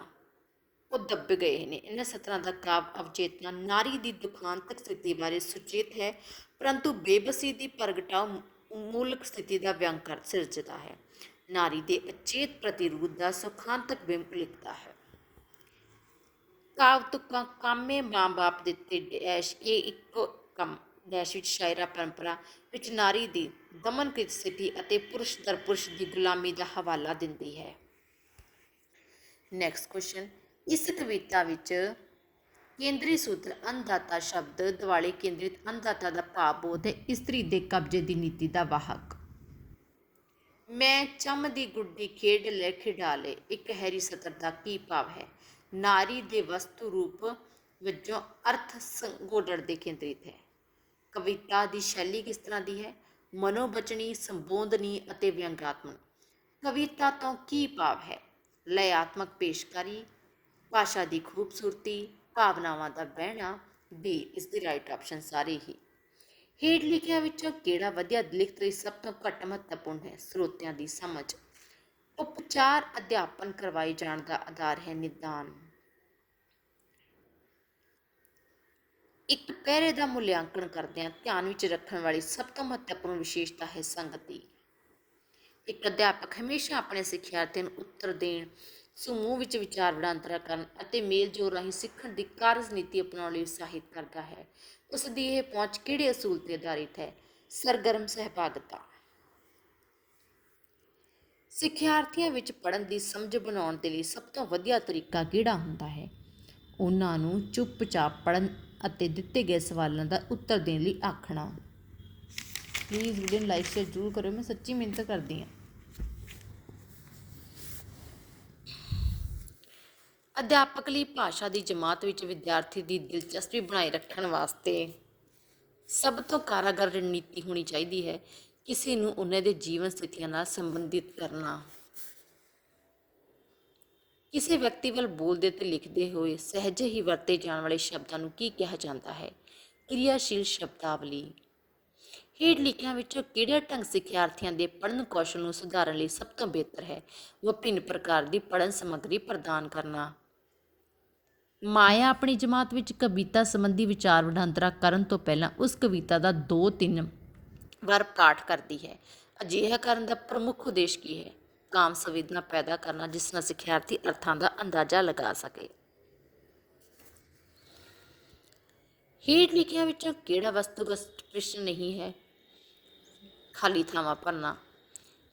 ਉਹ ਦੱਬ ਗਏ ਨੇ। ਇਹਨਾਂ ਸਤਰਾਂ ਦਾ ਕਾਵਿ ਅਵਚੇਤਨਾ ਨਾਰੀ ਦੀ ਦੁਖਾਂਤਕ ਸਥਿਤੀ ਬਾਰੇ ਸੁਚੇਤ ਹੈ, ਪਰੰਤੂ ਬੇਬਸੀ ਦੀ ਪ੍ਰਗਟਾਅ ਮੂਲਕ ਸਥਿਤੀ ਦਾ ਵਿਅੰਗ ਸਿਰਜਦਾ ਹੈ। ਨਾਰੀ ਦੇ ਅਚੇਤ ਪ੍ਰਤੀਰੂਪ ਦਾ ਸੁਖਾਂਤਕ ਬਿੰਬ ਲਿਖਦਾ ਹੈ। ਕਾਵਿ ਤੁਕਾਂ ਕਾਮੇ ਮਾਂ ਬਾਪ ਦਿੱਤੇ ਡੈਸ਼, ਇਹ ਇੱਕੋ ਕੰਮ ਡੈਸ਼ ਵਿੱਚ ਸ਼ਾਇਰਾ ਪਰੰਪਰਾ ਵਿੱਚ ਨਾਰੀ ਦੀ ਦਮਨਕ੍ਰਿਤ ਸਥਿਤੀ ਅਤੇ ਪੁਰਸ਼ ਦਰ ਪੁਰਸ਼ ਦੀ ਗੁਲਾਮੀ ਦਾ ਹਵਾਲਾ ਦਿੰਦੀ ਹੈ। ਨੈਕਸਟ ਕੁਐਸਚਨ, ਇਸ ਕਵਿਤਾ ਵਿੱਚ ਕੇਂਦਰੀ ਸੂਤਰ ਅੰਨਦਾਤਾ ਸ਼ਬਦ ਦੁਆਲੇ ਕੇਂਦਰਿਤ ਅੰਨਦਾਤਾ ਦਾ ਭਾਵ ਬੋਧ ਹੈ, ਇਸਤਰੀ ਦੇ ਕਬਜ਼ੇ ਦੀ ਨੀਤੀ ਦਾ ਵਾਹਕ। ਮੈਂ ਚੰਮ ਦੀ ਗੁੱਡੀ ਖੇਡ ਲੈ ਖਿਡਾ ਲੈ, ਇੱਕ ਹੈਰੀ ਸਤਰ ਦਾ ਕੀ ਭਾਵ ਹੈ? ਨਾਰੀ ਦੇ ਵਸਤੂ ਰੂਪ ਵਜੋਂ ਅਰਥ ਸੰਗੋਡੜ ਦੇ ਕੇਂਦਰਿਤ ਹੈ। ਕਵਿਤਾ ਦੀ ਸ਼ੈਲੀ ਕਿਸ ਤਰ੍ਹਾਂ ਦੀ ਹੈ? ਮਨੋਬਚਨੀ, ਸੰਬੋਧਨੀ ਅਤੇ ਵਿਅੰਗਾਤਮਕ। ਕਵਿਤਾ ਤੋਂ ਕੀ ਭਾਵ ਹੈ? ਲਯਾਤਮਕ ਪੇਸ਼ਕਾਰੀ, ਭਾਸ਼ਾ ਦੀ ਖੂਬਸੂਰਤੀ, ਭਾਵਨਾਵਾਂ ਦਾ ਬਹਿਣਾ। ਡੀ ਇਸ ਦੀ ਰਾਈਟ ਆਪਸ਼ਨ ਸਾਰੇ ਹੀ। ਹੇਠ ਲਿਖਿਆਂ ਵਿੱਚੋਂ ਕਿਹੜਾ ਵਧੀਆ ਲਿਖਤ ਲਈ ਸਭ ਤੋਂ ਘੱਟ ਮਹੱਤਵਪੂਰਨ ਹੈ? ਸਰੋਤਿਆਂ ਦੀ ਸਮਝ। ਉਪਚਾਰ ਅਧਿਆਪਨ ਕਰਵਾਏ ਜਾਣ ਦਾ ਆਧਾਰ ਹੈ ਨਿਦਾਨ। ਇੱਕ ਪਹਿਰੇ ਦਾ ਮੁਲਾਂਕਣ ਕਰਦਿਆਂ ਧਿਆਨ ਵਿੱਚ ਰੱਖਣ ਵਾਲੀ ਸਭ ਤੋਂ ਮਹੱਤਵਪੂਰਨ ਵਿਸ਼ੇਸ਼ਤਾ ਹੈ ਸੰਗਤੀ। ਇੱਕ ਅਧਿਆਪਕ ਹਮੇਸ਼ਾ ਆਪਣੇ ਸਿੱਖਿਆਰਥੀਆਂ ਨੂੰ ਉੱਤਰ ਦੇਣ, ਸਮੂਹ ਵਿੱਚ ਵਿਚਾਰ ਵਟਾਂਦਰਾ ਕਰਨ ਅਤੇ ਮੇਲ ਜੋਲ ਰਾਹੀਂ ਸਿੱਖਣ ਦੀ ਕਾਰਜ ਨੀਤੀ ਅਪਣਾਉਣ ਲਈ ਉਤਸ਼ਾਹਿਤ ਕਰਦਾ ਹੈ। ਉਸ ਦੀ ਇਹ ਪਹੁੰਚ ਕਿਹੜੇ ਅਸੂਲ 'ਤੇ ਆਧਾਰਿਤ ਹੈ? ਸਰਗਰਮ ਸਹਿਭਾਗਤਾ। ਸਿੱਖਿਆਰਥੀਆਂ ਵਿੱਚ ਪੜ੍ਹਨ ਦੀ ਸਮਝ ਬਣਾਉਣ ਦੇ ਲਈ ਸਭ ਤੋਂ ਵਧੀਆ ਤਰੀਕਾ ਕਿਹੜਾ ਹੁੰਦਾ ਹੈ? ਉਹਨਾਂ ਨੂੰ ਚੁੱਪਚਾਪ ਪੜ੍ਹਨ ਅਤੇ ਦਿੱਤੇ ਗਏ ਸਵਾਲਾਂ ਦਾ ਉੱਤਰ ਦੇਣ ਲਈ ਆਖਣਾ। ਪਲੀਜ਼ ਵੀਡੀਓ ਨੂੰ ਲਾਈਕ ਸ਼ੇਅਰ ਜ਼ਰੂਰ ਕਰਿਓ, ਮੈਂ ਸੱਚੀ ਮਿਹਨਤ ਕਰਦੀ ਹਾਂ। ਅਧਿਆਪਕ ਲਈ ਭਾਸ਼ਾ ਦੀ ਜਮਾਤ ਵਿੱਚ ਵਿਦਿਆਰਥੀ ਦੀ ਦਿਲਚਸਪੀ ਬਣਾਈ ਰੱਖਣ ਵਾਸਤੇ ਸਭ ਤੋਂ ਕਾਰਗਰ ਰਣਨੀਤੀ ਹੋਣੀ ਚਾਹੀਦੀ ਹੈ ਕਿਸੇ ਨੂੰ ਉਹਨਾਂ ਦੇ ਜੀਵਨ ਸਥਿਤੀਆਂ ਨਾਲ ਸੰਬੰਧਿਤ ਕਰਨਾ। ਕਿਸੇ ਵਿਅਕਤੀ ਵੱਲ ਬੋਲਦੇ ਅਤੇ ਲਿਖਦੇ ਹੋਏ ਸਹਿਜੇ ਹੀ ਵਰਤੇ ਜਾਣ ਵਾਲੇ ਸ਼ਬਦਾਂ ਨੂੰ ਕੀ ਕਿਹਾ ਜਾਂਦਾ ਹੈ? ਕਿਰਿਆਸ਼ੀਲ ਸ਼ਬਦਾਵਲੀ। ਹੇਠ ਲਿਖਿਆਂ ਵਿੱਚੋਂ ਕਿਹੜਾ ਢੰਗ ਸਿੱਖਿਆਰਥੀਆਂ ਦੇ ਪੜ੍ਹਨ ਕੌਸ਼ਲ ਨੂੰ ਸੁਧਾਰਨ ਲਈ ਸਭ ਤੋਂ ਬਿਹਤਰ ਹੈ? ਵਿਭਿੰਨ ਪ੍ਰਕਾਰ ਦੀ ਪੜ੍ਹਨ ਸਮੱਗਰੀ ਪ੍ਰਦਾਨ ਕਰਨਾ। ਮਾਇਆ ਆਪਣੀ ਜਮਾਤ ਵਿੱਚ ਕਵਿਤਾ ਸੰਬੰਧੀ ਵਿਚਾਰ ਵਟਾਂਦਰਾ ਕਰਨ ਤੋਂ ਪਹਿਲਾਂ ਉਸ ਕਵਿਤਾ ਦਾ 2-3 ਵਾਰ ਪਾਠ ਕਰਦੀ ਹੈ। ਅਜਿਹਾ ਕਰਨ ਦਾ ਪ੍ਰਮੁੱਖ ਉਦੇਸ਼ ਕੀ ਹੈ? ਕਾਮ ਸੰਵੇਦਨਾ ਪੈਦਾ ਕਰਨਾ, ਜਿਸ ਨਾਲ ਸਿੱਖਿਆਰਥੀ ਅਰਥਾਂ ਦਾ ਅੰਦਾਜ਼ਾ ਲਗਾ ਸਕੇ। ਹੇਠ ਲਿਖਿਆਂ ਵਿੱਚੋਂ ਕਿਹੜਾ ਵਸਤੂਗਤ ਪ੍ਰਸ਼ਨ ਨਹੀਂ ਹੈ? ਖਾਲੀ ਥਾਵਾਂ ਭਰਨਾ।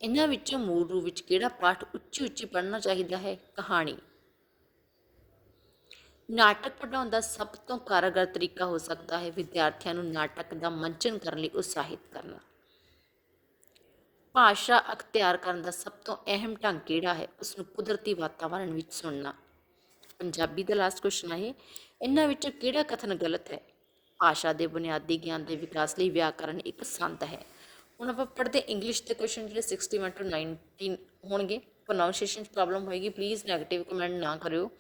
ਇਹਨਾਂ ਵਿੱਚੋਂ ਮੂਲ ਰੂਪ ਵਿੱਚ ਕਿਹੜਾ ਪਾਠ ਉੱਚੀ ਉੱਚੀ ਪੜ੍ਹਨਾ ਚਾਹੀਦਾ ਹੈ? ਕਹਾਣੀ। ਨਾਟਕ ਪੜ੍ਹਾਉਣ ਦਾ ਸਭ ਤੋਂ ਕਾਰਗਰ ਤਰੀਕਾ ਹੋ ਸਕਦਾ ਹੈ ਵਿਦਿਆਰਥੀਆਂ ਨੂੰ ਨਾਟਕ ਦਾ ਮੰਚਨ ਕਰਨ ਲਈ ਉਤਸ਼ਾਹਿਤ ਕਰਨਾ। ਭਾਸ਼ਾ ਅਖਤਿਆਰ ਕਰਨ ਦਾ ਸਭ ਤੋਂ ਅਹਿਮ ਢੰਗ ਕਿਹੜਾ ਹੈ? ਉਸ ਨੂੰ ਕੁਦਰਤੀ ਵਾਤਾਵਰਣ ਵਿੱਚ ਸੁਣਨਾ। ਪੰਜਾਬੀ ਦਾ ਲਾਸਟ ਕੁਐਸਚਨ ਹੈ, ਇਹਨਾਂ ਵਿੱਚੋਂ ਕਿਹੜਾ ਕਥਨ ਗਲਤ ਹੈ? ਭਾਸ਼ਾ ਦੇ ਬੁਨਿਆਦੀ ਗਿਆਨ ਦੇ ਵਿਕਾਸ ਲਈ ਵਿਆਕਰਨ ਇੱਕ ਸੰਦ ਹੈ। ਹੁਣ ਆਪਾਂ ਪੜ੍ਹਦੇ ਇੰਗਲਿਸ਼ ਦੇ ਕੁਐਸਚਨ ਜਿਹੜੇ 61 to 19 ਹੋਣਗੇ। ਪ੍ਰੋਨਾਊਂਸੀਏਸ਼ਨ 'ਚ ਪ੍ਰੋਬਲਮ ਹੋਏਗੀ, ਪਲੀਜ਼ ਨੈਗੇਟਿਵ ਕਮੈਂਟ ਨਾ ਕਰਿਓ।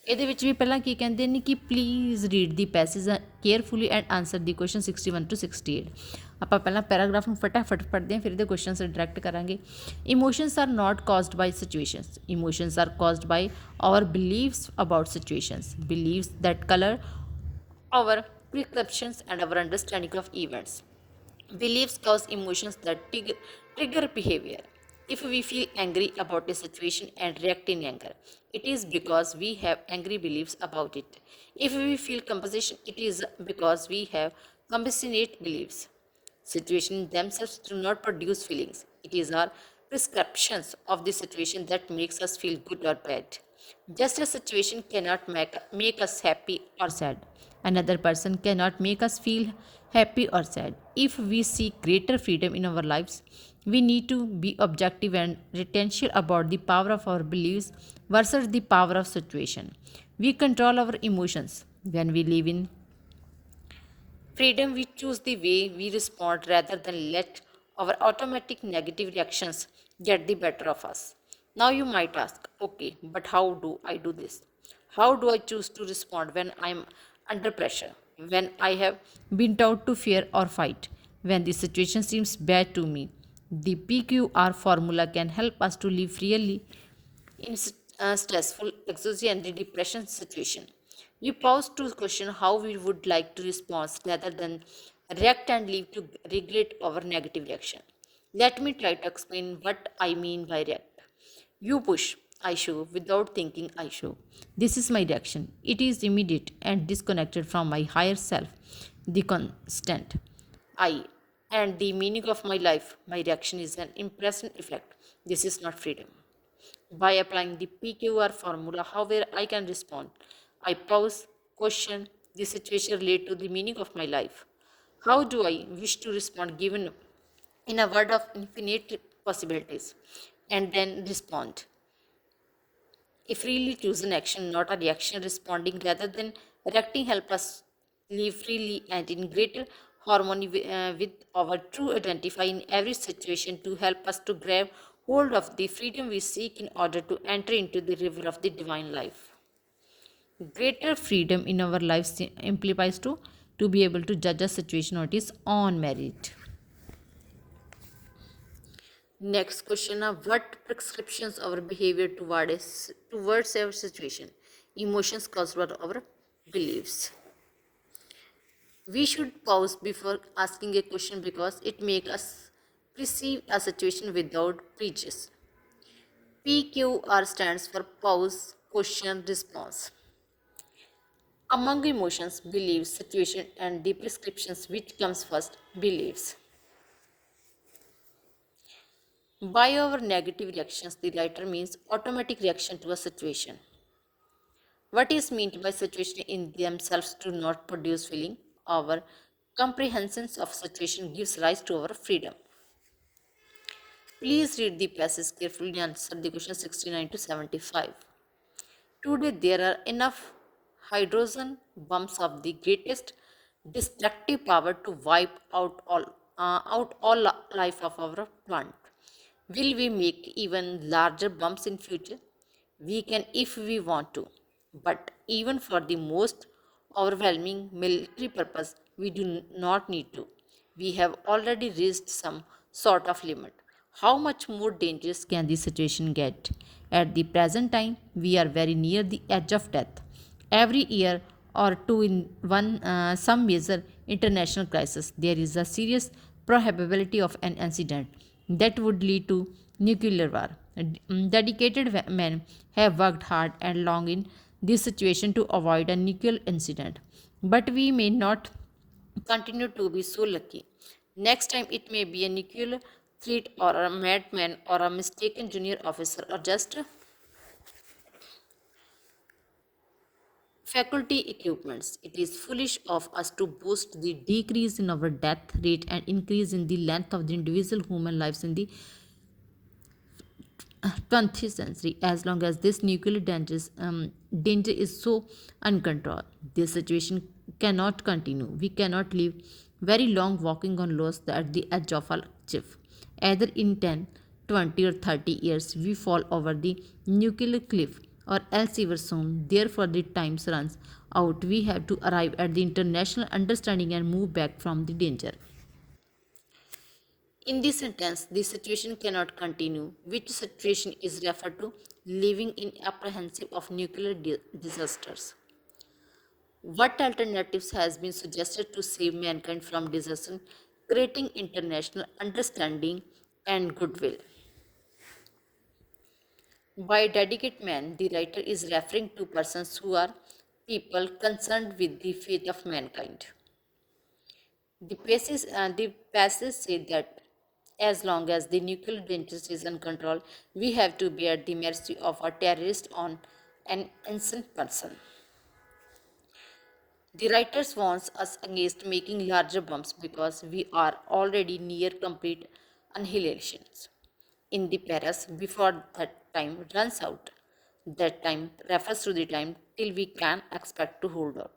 ਇਹਦੇ ਵਿੱਚ ਵੀ ਪਹਿਲਾਂ ਕੀ ਕਹਿੰਦੇ ਨੇ ਕਿ please read the passage carefully and answer the question 61 to 68। ਆਪਾਂ ਪਹਿਲਾਂ ਪੈਰਾਗ੍ਰਾਫ ਨੂੰ ਫਟਾਫਟ ਪੜ੍ਹਦੇ ਹਾਂ, ਫਿਰ ਇਹਦੇ ਕੁਐਸਚਨਸ ਡਾਇਰੈਕਟ ਕਰਾਂਗੇ। Emotions are not caused by situations. Emotions are caused by our beliefs about situations. Beliefs that colour our perceptions, and our understanding of events. Beliefs cause emotions that trigger behavior. If we feel angry about a situation and react in anger, it is because we have angry beliefs about it. If we feel compassion, it is because we have compassionate beliefs. Situations themselves do not produce feelings. It is our prescriptions of the situation that makes us feel good or bad. Just a situation cannot make us happy or sad. Another person cannot make us feel happy or sad. If we seek greater freedom in our lives, we need to be objective and retention about the power of our beliefs versus the power of situation. We control our emotions when we live in freedom. We choose the way we respond rather than let our automatic negative reactions get the better of us. Now you might ask, okay, but how do I do this? How do I choose to respond when I am under pressure? When I have been taught to fear or fight? When the situation seems bad to me? The PQR formula can help us to live freely in stressful, anxiety, and the depression situation. We pause to question how we would like to respond rather than react and leave to regret our negative reaction. Let me try to explain what I mean by react. You push, I show without thinking I show. This is my reaction. It is immediate and disconnected from my higher self, the constant I, and the meaning of my life. My reaction is an impression effect. This is not freedom. By applying the PQR formula, however, I can respond. I pause, question the situation related to the meaning of my life. How do I wish to respond given in a world of infinite possibilities? And then respond. If freely choose an action, not a reaction, responding rather than reacting, help us live freely and in greater harmony with our true identify in every situation to help us to grab hold of the freedom we seek in order to enter into the river of the divine life. Greater freedom in our lives implies to be able to judge a situation on its own merit. Next question of what prescriptions our behavior towards our situation, emotions caused by our beliefs. We should pause before asking a question because it makes us perceive a situation without prejudice. PQR stands for pause, question, response. Among emotions, beliefs, situation, and the prescriptions, which comes first? Beliefs. By our negative reactions, the writer means automatic reaction to a situation. What is meant by situation in themselves do not produce feeling. Our comprehensions of situation gives rise to our freedom. Please read the passage carefully and answer the question 69 to 75. Today there are enough hydrogen bombs of the greatest destructive power to wipe out all life of our planet. Will we make even larger bombs in future? We can if we want to. But even for the most overwhelming military purpose, we do not need to. We have already reached some sort of limit. How much more dangerous can the situation get? At the present time, we are very near the edge of death. Every year or two in some major international crisis, there is a serious probability of an incident that would lead to nuclear war. Dedicated men have worked hard and long in this situation to avoid a nuclear incident. But we may not continue to be so lucky. Next time it may be a nuclear threat or a madman or a mistaken junior officer or just faculty equipments. It is foolish of us to boast the decrease in our death rate and increase in the length of the individual human lives in the 20th century as long as this nuclear danger is so uncontrolled. This situation cannot continue. We cannot live very long walking on logs at the edge of a cliff. Either in 10, 20, or 30 years, we fall over the nuclear cliff, or else ever soon. Therefore, the time runs out. We have to arrive at the international understanding and move back from the danger. In this sentence, the situation cannot continue. Which situation is referred to? Living in apprehensive of nuclear disasters. What alternatives has been suggested to save mankind from disaster, creating international understanding and goodwill? By dedicate men, the writer is referring to persons who are people concerned with the fate of mankind. The passage said that as long as the nuclear danger is uncontrolled, we have to be at the mercy of a terrorist on an innocent person. The writers warns us against making larger bombs because we are already near complete annihilation. In the paras, before that time runs out, that time refers to the time till we can expect to hold out.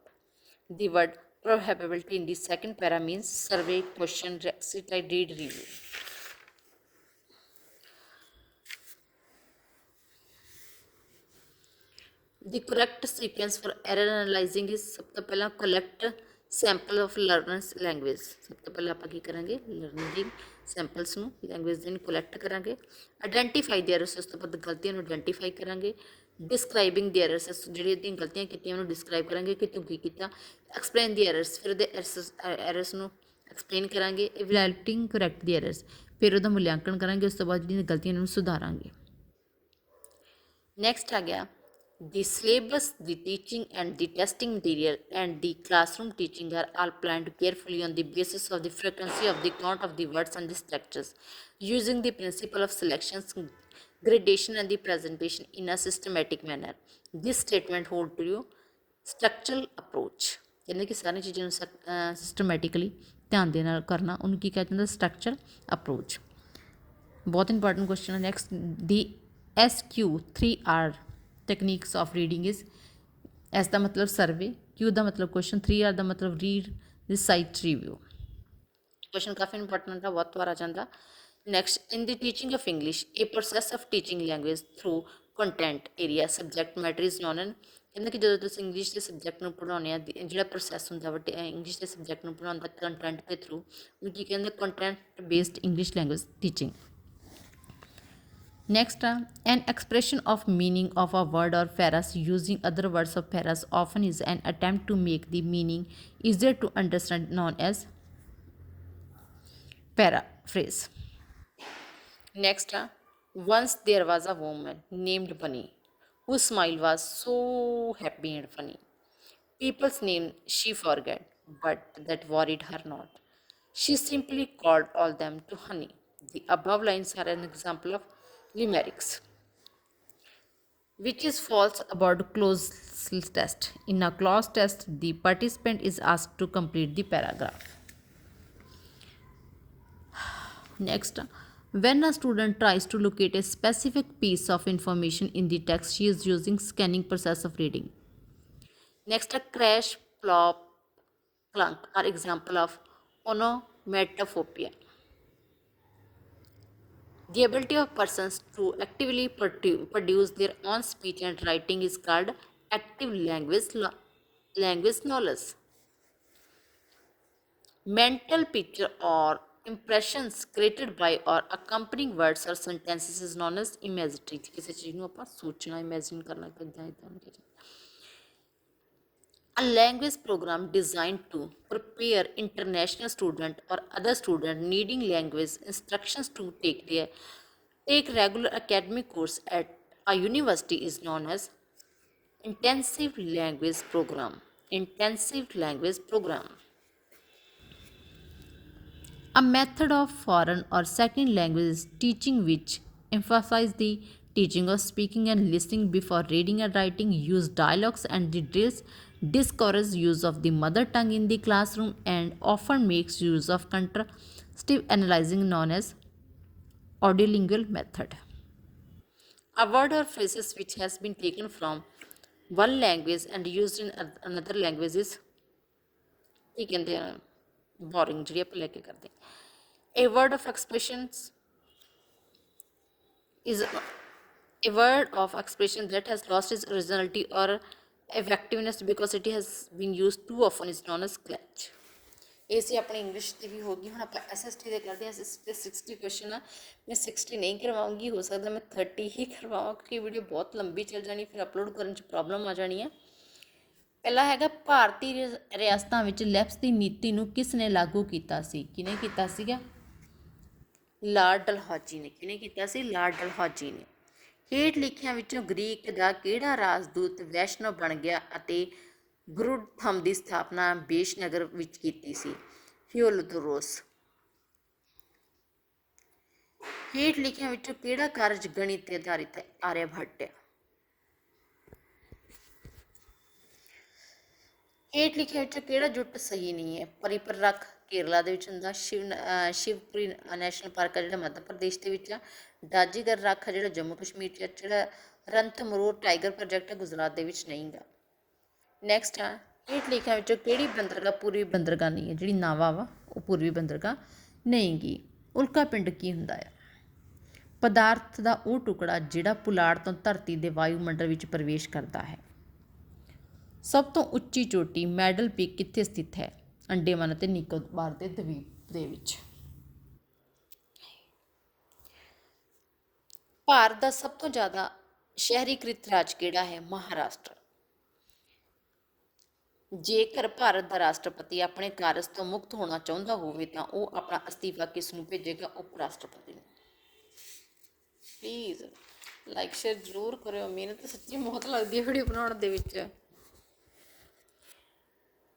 The word probability in the second para means survey, question, recite, read, review. The correct sequence for error analyzing is सब तो पहला collect sample of learners language. सब तो पहला आप की करेंगे learning samples ਨੂੰ language ਦੇ ਨੂੰ collect ਕਰਾਂਗੇ. Identify the errors, ਉਸ ਤੋਂ ਬਾਅਦ ਗਲਤੀਆਂ ਨੂੰ identify ਕਰਾਂਗੇ. Describing the errors, ਜਿਹੜੀਆਂ ਇਹਦੀਆਂ ਗਲਤੀਆਂ ਕੀਤੀਆਂ ਉਹਨੂੰ describe ਕਰਾਂਗੇ ਕਿ ਤੂੰ ਕੀ ਕੀਤਾ. Explain the errors, ਫਿਰ ਉਹਦੇ errors ਨੂੰ explain ਕਰਾਂਗੇ. Evaluating correct the errors, ਫਿਰ ਉਹਦਾ ਮੁਲਾਂਕਣ ਕਰਾਂਗੇ. ਉਸ ਤੋਂ ਬਾਅਦ ਜਿਹੜੀਆਂ ਗਲਤੀਆਂ ਨੂੰ ਸੁਧਾਰਾਂਗੇ. Next आ गया the syllabus, the teaching and the testing material and the classroom teaching are all planned carefully on the basis of the frequency of the count of the words and the structures, using the principle of selections, gradation and the presentation in a systematic manner. This statement hold to you structural approach. ਕਹਿੰਦੇ ਕਿ ਸਾਰੀਆਂ ਚੀਜ਼ਾਂ ਨੂੰ systematically ਧਿਆਨ ਦੇ ਨਾਲ ਕਰਨਾ ਉਹਨੂੰ ਕੀ ਕਿਹਾ ਜਾਂਦਾ ਸਟਰਕਚਰ ਅਪਰੋਚ ਬਹੁਤ ਇੰਪੋਰਟੈਂਟ ਕੁਐਸਚਨ ਹੈ next the SQ3R techniques of reading is S ਦਾ ਮਤਲਬ ਸਰਵੇ Q ਦਾ ਮਤਲਬ ਕੁਐਸਚਨ 3R ਦਾ ਮਤਲਬ ਰੀਡ ਰਿਸਾਈਟ ਰਿਵਿਊ ਕੁਐਸਚਨ ਕਾਫੀ ਇੰਪੋਰਟੈਂਟ ਹੈ ਬਹੁਤ ਵਾਰ ਆ ਜਾਂਦਾ next in the teaching of English a process of teaching language through content area subject matter is known an ਕਹਿੰਦੇ ਕਿ ਜਦੋਂ ਤੁਸੀਂ ਇੰਗਲਿਸ਼ ਦੇ ਸਬਜੈਕਟ ਨੂੰ ਪੜ੍ਹਾਉਂਦੇ ਆ ਜਿਹੜਾ ਪ੍ਰੋਸੈਸ ਹੁੰਦਾ ਵਾ ਇੰਗਲਿਸ਼ ਦੇ ਸਬਜੈਕਟ ਨੂੰ ਪੜ੍ਹਾਉਣ ਦਾ ਕੰਟੈਂਟ ਦੇ ਥਰੂ ਉਹਨੂੰ ਕੀ ਕਹਿੰਦੇ content based English language teaching Next, an expression of meaning of a word or phrase using other words of phrase often is an attempt to make the meaning easier to understand, known as paraphrase. Next, once there was a woman named Bunny whose smile was so happy and funny. People's name she forgot, but that worried her not. She simply called all them to honey. The above lines are an example of limericks, which is false about cloze test. In a cloze test, the participant is asked to complete the paragraph. Next, when a student tries to locate a specific piece of information in the text, she is using scanning process of reading. Next, a crash, plop, clunk are example of onomatopoeia. The ability of persons to actively produce their own speech and writing is called active language knowledge. Mental picture or impressions created by or accompanying words or sentences is known as imagery. किसी चीज़ ਨੂੰ ਆਪਾਂ ਸੋਚਣਾ imagine ਕਰਨਾ ਕਿੱਦਾਂ ਇਦਾਂ A language program designed to prepare international student or other student needing language instructions to take regular academic course at a university is known as intensive language program. Intensive language program. A method of foreign or second language teaching which emphasize the teaching of speaking and listening before reading and writing, use dialogues and the drills, discourage use of the mother tongue in the classroom, and often makes use of contrastive analyzing known as audiolingual method. A word or phrases which has been taken from one language and used in another language is boring. A word of expressions is a word of expression that has lost its originality or effectiveness because it has been used too often is known as clutch. ਇਹ ਸੀ ਆਪਣੀ English ਦੀ ਵੀ ਹੋ ਗਈ ਹੁਣ ਆਪਾਂ SST ਦੇ ਕਰਦੇ ਹਾਂ SST 60 question ਆ ਮੈਂ 60 ਨਹੀਂ ਕਰਵਾਉਂਗੀ ਹੋ ਸਕਦਾ ਮੈਂ 30 ਹੀ ਕਰਵਾਵਾਂ ਕਿਉਂਕਿ ਵੀਡੀਓ ਬਹੁਤ ਲੰਬੀ ਚੱਲ ਜਾਣੀ ਫਿਰ ਅਪਲੋਡ ਕਰਨ 'ਚ ਪ੍ਰੋਬਲਮ ਆ ਜਾਣੀ ਹੈ ਪਹਿਲਾ ਹੈਗਾ ਭਾਰਤੀ ਰਿਆਸਤਾਂ ਵਿੱਚ ਲੈਪਸ ਦੀ ਨੀਤੀ ਨੂੰ ਕਿਸ ਨੇ ਲਾਗੂ ਕੀਤਾ ਸੀ? ਕਿਹਨੇ ਕੀਤਾ ਸੀਗਾ? ਲਾਰਡ ਡਲਹੌਜੀ ਨੇ। ਕਿਹਨੇ ਕੀਤਾ ਸੀ? ਲਾਰਡ ਡਲਹੌਜੀ ਨੇ। ਹੇਠ ਲਿਖਿਆਂ ਵਿੱਚੋਂ ਗ੍ਰੀਕ ਦਾ ਕਿਹੜਾ ਰਾਜਦੂਤ ਵੈਸ਼ਨਵ ਬਣ ਗਿਆ ਅਤੇ ਬੁੱਧਧਮ ਦੀ ਸਥਾਪਨਾ ਬੇਸ਼ਨਗਰ ਵਿੱਚ ਕੀਤੀ ਸੀ? ਹਿਓਲੋਦੋਰਸ। ਹੇਠ ਲਿਖਿਆਂ ਵਿੱਚੋਂ ਕਿਹੜਾ ਕਾਰਜ ਗਣਿਤ ਤੇ ਆਧਾਰਿਤ ਹੈ? ਆਰਿਆਭੱਟ। ਹੇਠ ਲਿਖਿਆਂ ਵਿੱਚੋਂ ਕਿਹੜਾ ਜੁੱਟ ਸਹੀ ਨਹੀਂ ਹੈ? ਪਰਿਪਰਖ ਕੇਰਲਾ ਦੇ ਵਿੱਚ ਹੁੰਦਾ, ਸ਼ਿਵਪੁਰੀ ਨੈਸ਼ਨਲ ਪਾਰਕ ਆ ਜਿਹੜਾ ਮੱਧ ਪ੍ਰਦੇਸ਼ ਦੇ ਵਿੱਚ ਆ, ਡਾਜੀਗਰ ਰੱਖ ਆ ਜਿਹੜਾ ਜੰਮੂ ਕਸ਼ਮੀਰ 'ਚ ਆ, ਜਿਹੜਾ ਰਣਥੰਭੋਰ ਟਾਈਗਰ ਪ੍ਰੋਜੈਕਟ ਗੁਜਰਾਤ ਦੇ ਵਿੱਚ ਨਹੀਂ ਗਾ। ਨੈਕਸਟ ਆ, ਹੇਠ ਲਿਖਿਆਂ ਵਿੱਚੋਂ ਕਿਹੜੀ ਬੰਦਰਗਾਹ ਪੂਰਬੀ ਬੰਦਰਗਾਹ ਨਹੀਂ ਹੈ? ਜਿਹੜੀ ਨਾਵਾ ਵਾ ਉਹ ਪੂਰਬੀ ਬੰਦਰਗਾਹ ਨਹੀਂ ਗੀ। ਉਲਕਾ ਪਿੰਡ ਕੀ ਹੁੰਦਾ ਆ? ਪਦਾਰਥ ਦਾ ਉਹ ਟੁਕੜਾ ਜਿਹੜਾ ਪੁਲਾੜ ਤੋਂ ਧਰਤੀ ਦੇ ਵਾਯੂਮੰਡਲ ਵਿੱਚ ਪ੍ਰਵੇਸ਼ ਕਰਦਾ ਹੈ। ਸਭ ਤੋਂ ਉੱਚੀ ਚੋਟੀ ਮੈਡਲ ਪੀਕ ਕਿੱਥੇ ਸਥਿਤ ਹੈ? ਅੰਡੇਮਾਨ ਅਤੇ ਨਿਕੋਬਾਰ ਦੇ ਦਵੀਪ ਦੇ ਵਿੱਚ। ਭਾਰਤ ਦਾ ਸਭ ਤੋਂ ਜ਼ਿਆਦਾ ਸ਼ਹਿਰੀਕ੍ਰਿਤ ਰਾਜ ਕਿਹੜਾ ਹੈ? ਮਹਾਰਾਸ਼ਟਰ। ਜੇਕਰ ਭਾਰਤ ਦਾ ਰਾਸ਼ਟਰਪਤੀ ਆਪਣੇ ਕਾਰਜ ਤੋਂ ਮੁਕਤ ਹੋਣਾ ਚਾਹੁੰਦਾ ਹੋਵੇ ਤਾਂ ਉਹ ਆਪਣਾ ਅਸਤੀਫਾ ਕਿਸ ਨੂੰ ਭੇਜੇਗਾ? ਉਪ ਰਾਸ਼ਟਰਪਤੀ ਨੂੰ। ਪਲੀਜ਼ ਲਾਈਕ ਸ਼ੇਅਰ ਜ਼ਰੂਰ ਕਰਿਓ, ਮਿਹਨਤ ਸੱਚੀ ਬਹੁਤ ਲੱਗਦੀ ਹੈ ਵੀਡੀਓ ਬਣਾਉਣ ਦੇ ਵਿੱਚ।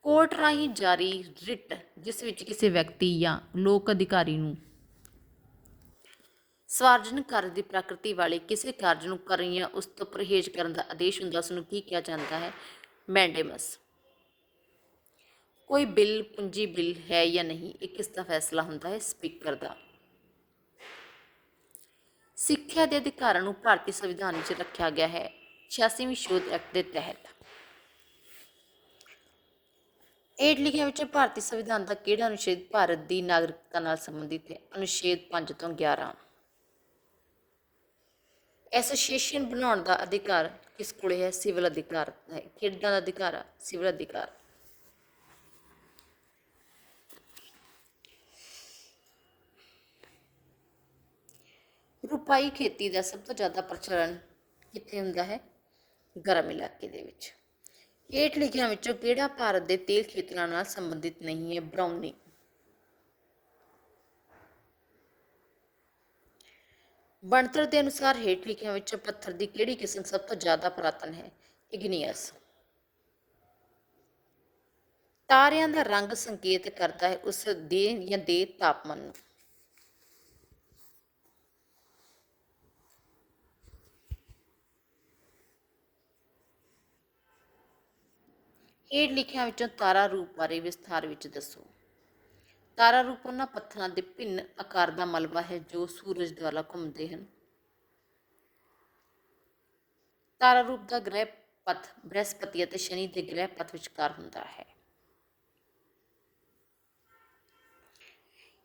ਕੋਰਟ ਰਾਹੀਂ ਜਾਰੀ ਰਿਟ ਜਿਸ ਵਿੱਚ ਕਿਸੇ ਵਿਅਕਤੀ ਜਾਂ ਲੋਕ ਅਧਿਕਾਰੀ ਨੂੰ ਸਵਾਰਜਨਕ ਕਾਰਜ ਦੀ ਪ੍ਰਕਿਰਤੀ ਵਾਲੇ ਕਿਸੇ ਕਾਰਜ ਨੂੰ ਕਰਨ ਜਾਂ ਉਸ ਤੋਂ ਪਰਹੇਜ਼ ਕਰਨ ਦਾ ਆਦੇਸ਼ ਹੁੰਦਾ, ਉਸ ਨੂੰ ਕੀ ਕਿਹਾ ਜਾਂਦਾ ਹੈ? ਮੈਂਡੇਮਸ। ਕੋਈ ਬਿੱਲ ਪੂੰਜੀ ਬਿੱਲ ਹੈ ਜਾਂ ਨਹੀਂ, ਇਹ ਕਿਸ ਦਾ ਫੈਸਲਾ ਹੁੰਦਾ ਹੈ? ਸਪੀਕਰ ਦਾ। ਸਿੱਖਿਆ ਦੇ ਅਧਿਕਾਰਾਂ ਨੂੰ ਭਾਰਤੀ ਸੰਵਿਧਾਨ ਵਿੱਚ ਰੱਖਿਆ ਗਿਆ ਹੈ 86ਵੀਂ ਸ਼ੋਧ ਐਕਟ ਦੇ ਤਹਿਤ। ਹੇਠ ਲਿਖਿਆਂ ਵਿੱਚ ਭਾਰਤੀ ਸੰਵਿਧਾਨ ਦਾ ਕਿਹੜਾ ਅਨੁਛੇਦ ਭਾਰਤ ਦੀ ਨਾਗਰਿਕਤਾ ਨਾਲ ਸੰਬੰਧਿਤ ਹੈ? ਅਨੁਛੇਦ 5 ਤੋਂ 11। ਐਸੋਸੀਏਸ਼ਨ ਬਣਾਉਣ ਦਾ ਅਧਿਕਾਰ ਕਿਸ ਕੋਲੇ ਹੈ? ਸਿਵਲ ਅਧਿਕਾਰ ਹੈ। ਖੇਡਾਂ ਦਾ ਅਧਿਕਾਰ ਆ ਸਿਵਲ ਅਧਿਕਾਰ। ਰੁਪਾਈ ਖੇਤੀ ਦਾ ਸਭ ਤੋਂ ਜ਼ਿਆਦਾ ਪ੍ਰਚਲਨ ਕਿੱਥੇ ਹੁੰਦਾ ਹੈ? ਗਰਮ ਇਲਾਕੇ ਦੇ ਵਿੱਚ। ਹੇਠ ਲਿਖਿਆਂ ਵਿੱਚੋਂ ਕਿਹੜਾ ਭਾਰਤ ਦੇ ਤੇਲ ਖੇਤਰਾਂ ਨਾਲ ਸੰਬੰਧਿਤ ਨਹੀਂ ਹੈ? ਬਰਾਉਨੀ। ਬਣਤਰ ਦੇ ਅਨੁਸਾਰ ਹੇਠ ਲਿਖਿਆਂ ਵਿੱਚੋਂ ਪੱਥਰ ਦੀ ਕਿਹੜੀ ਕਿਸਮ ਸਭ ਤੋਂ ਜ਼ਿਆਦਾ ਪੁਰਾਤਨ ਹੈ? ਇਗਨੀਅਸ। ਤਾਰਿਆਂ ਦਾ ਰੰਗ ਸੰਕੇਤ ਕਰਦਾ ਹੈ ਉਸ ਦੇ ਜਾਂ ਦੇ ਤਾਪਮਾਨ ਨੂੰ। ਹੇਠ ਲਿਖਿਆਂ ਵਿੱਚੋਂ ਤਾਰਾ ਰੂਪ ਬਾਰੇ ਵਿਸਥਾਰ ਵਿੱਚ ਦੱਸੋ। ਤਾਰਾ ਰੂਪ ਉਹਨਾਂ ਪੱਥਰਾਂ ਦੇ ਭਿੰਨ ਆਕਾਰ ਦਾ ਮਲਬਾ ਹੈ ਜੋ ਸੂਰਜ ਦੁਆਲਾ ਘੁੰਮਦੇ ਹਨ। ਤਾਰਾ ਰੂਪ ਦਾ ਗ੍ਰਹਿ ਪਥ ਬ੍ਰਹਿਸਪਤੀ ਅਤੇ ਸ਼ਨੀ ਦੇ ਗ੍ਰਹਿ ਪਥ ਵਿਚਕਾਰ ਹੁੰਦਾ ਹੈ।